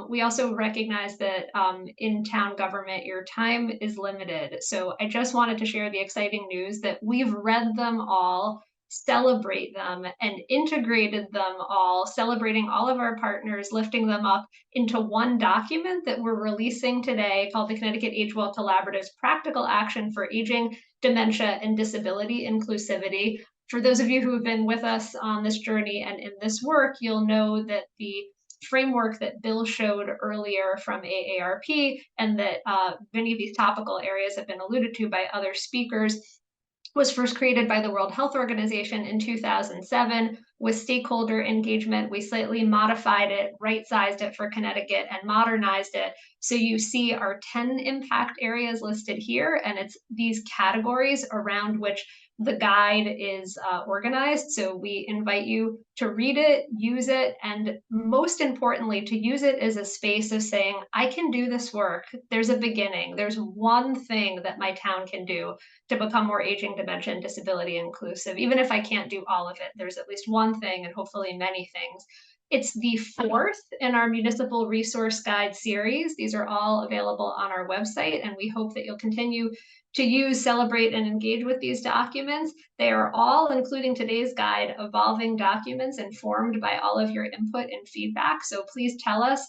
We also recognize that in town government, your time is limited. So I just wanted to share the exciting news that we've read them all, celebrate them, and integrated them all, celebrating all of our partners, lifting them up into one document that we're releasing today called the Connecticut Age Well Collaborative's Practical Action for Aging, Dementia, and Disability Inclusivity. For those of you who have been with us on this journey and in this work, you'll know that the framework that Bill showed earlier from AARP and that many of these topical areas have been alluded to by other speakers was first created by the World Health Organization in 2007 with stakeholder engagement. We slightly modified it, right-sized it for Connecticut, and modernized it. So you see our 10 impact areas listed here, and it's these categories around which the guide is organized. So we invite you to read it, use it, and most importantly, to use it as a space of saying, I can do this work. There's a beginning. There's one thing that my town can do to become more aging, dementia, and disability inclusive. Even if I can't do all of it, there's at least one thing and hopefully many things. It's the 4th in our Municipal Resource Guide series. These are all available on our website, and we hope that you'll continue to use, celebrate, and engage with these documents. They are all, including today's guide, evolving documents informed by all of your input and feedback. So please tell us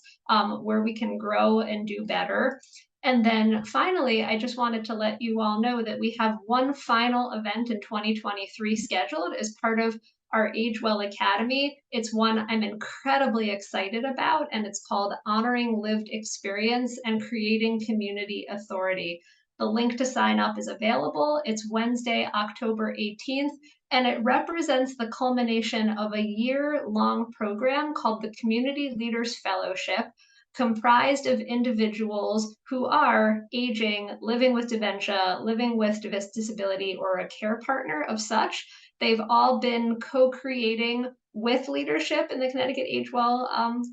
where we can grow and do better. And then finally, I just wanted to let you all know that we have one final event in 2023 scheduled as part of our Age Well Academy. It's one I'm incredibly excited about, and it's called Honoring Lived Experience and Creating Community Authority. The link to sign up is available. It's Wednesday, October 18th, and it represents the culmination of a year-long program called the Community Leaders Fellowship, comprised of individuals who are aging, living with dementia, living with disability, or a care partner of such. They've all been co-creating with leadership in the Connecticut Age Well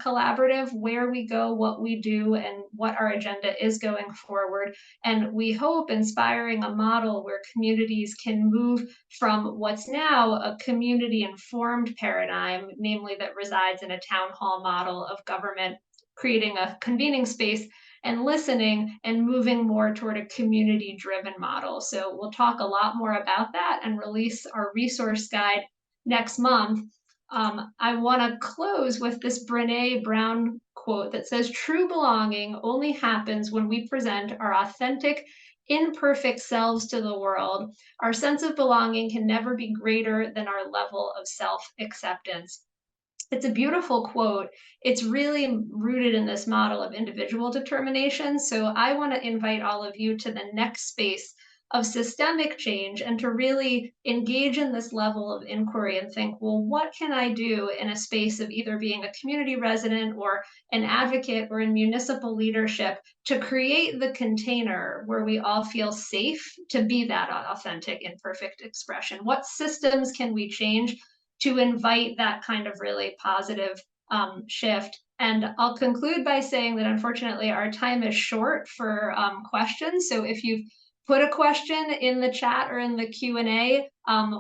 Collaborative, where we go, what we do, and what our agenda is going forward. And we hope inspiring a model where communities can move from what's now a community-informed paradigm, namely that resides in a town hall model of government, creating a convening space and listening and moving more toward a community-driven model. So we'll talk a lot more about that and release our resource guide next month. I want to close with this Brené Brown quote that says, "True belonging only happens when we present our authentic, imperfect selves to the world. Our sense of belonging can never be greater than our level of self-acceptance." It's a beautiful quote. It's really rooted in this model of individual determination. So I want to invite all of you to the next space of systemic change and to really engage in this level of inquiry and think, well, what can I do in a space of either being a community resident or an advocate or in municipal leadership to create the container where we all feel safe to be that authentic, imperfect expression? What systems can we change to invite that kind of really positive shift? And I'll conclude by saying that unfortunately our time is short for questions. So if you've put a question in the chat or in the Q&A,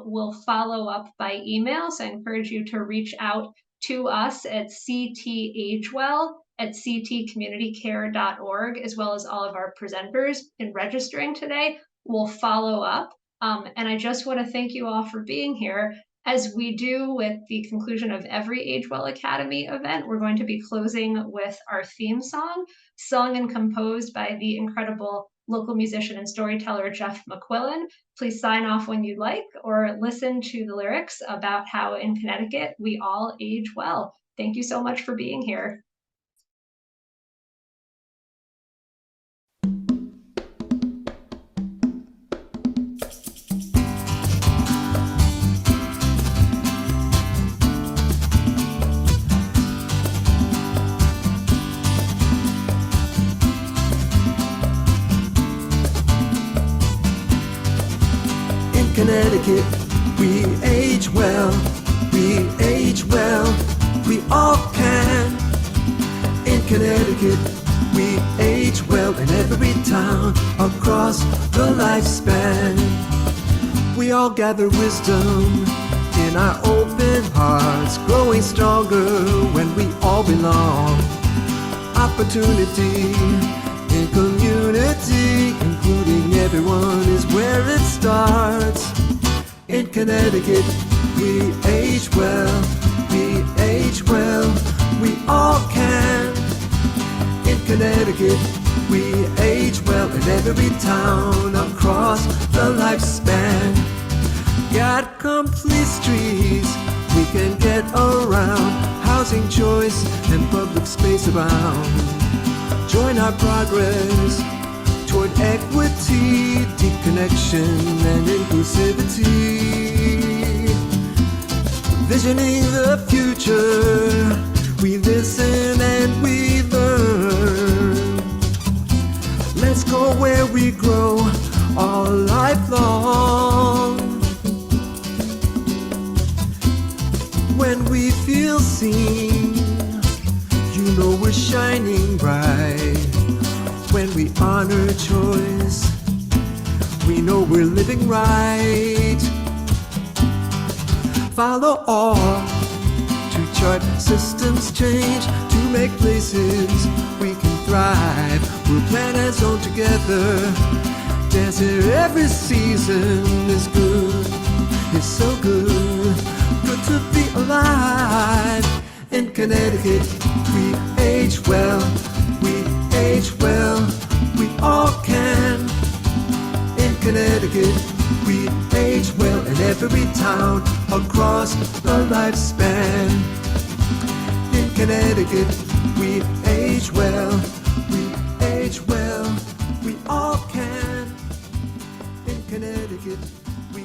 we'll follow up by email. So I encourage you to reach out to us at ctagewell@ctcommunitycare.org, as well as all of our presenters in registering today. We'll follow up. And I just want to thank you all for being here. As we do with the conclusion of every Age Well Academy event, we're going to be closing with our theme song, sung and composed by the incredible local musician and storyteller Jeff McQuillan. Please sign off when you'd like, or listen to the lyrics about how in Connecticut we all age well. Thank you so much for being here. Connecticut, we age well, we age well, we all can. In Connecticut, we age well in every town across the lifespan. We all gather wisdom in our open hearts, growing stronger when we all belong. Opportunity in community, including everyone, is where it starts. In Connecticut, we age well, we age well, we all can. In Connecticut, we age well in every town across the lifespan. Got complete streets we can get around, housing choice and public space abound. Join our progress toward equity, deep connection and inclusivity. Visioning the future, we listen and we learn. Let's go where we grow all life long. When we feel seen, you know we're shining bright. When we honor choice, we know we're living right. Follow all to chart systems change, to make places we can thrive. We'll plan and zone together, dance here every season is good, it's so good, good to be alive. In Connecticut, we age well, we age well, we all can. In Connecticut, we age well in every town across the lifespan. In Connecticut, we age well, we age well, we all can. In Connecticut, we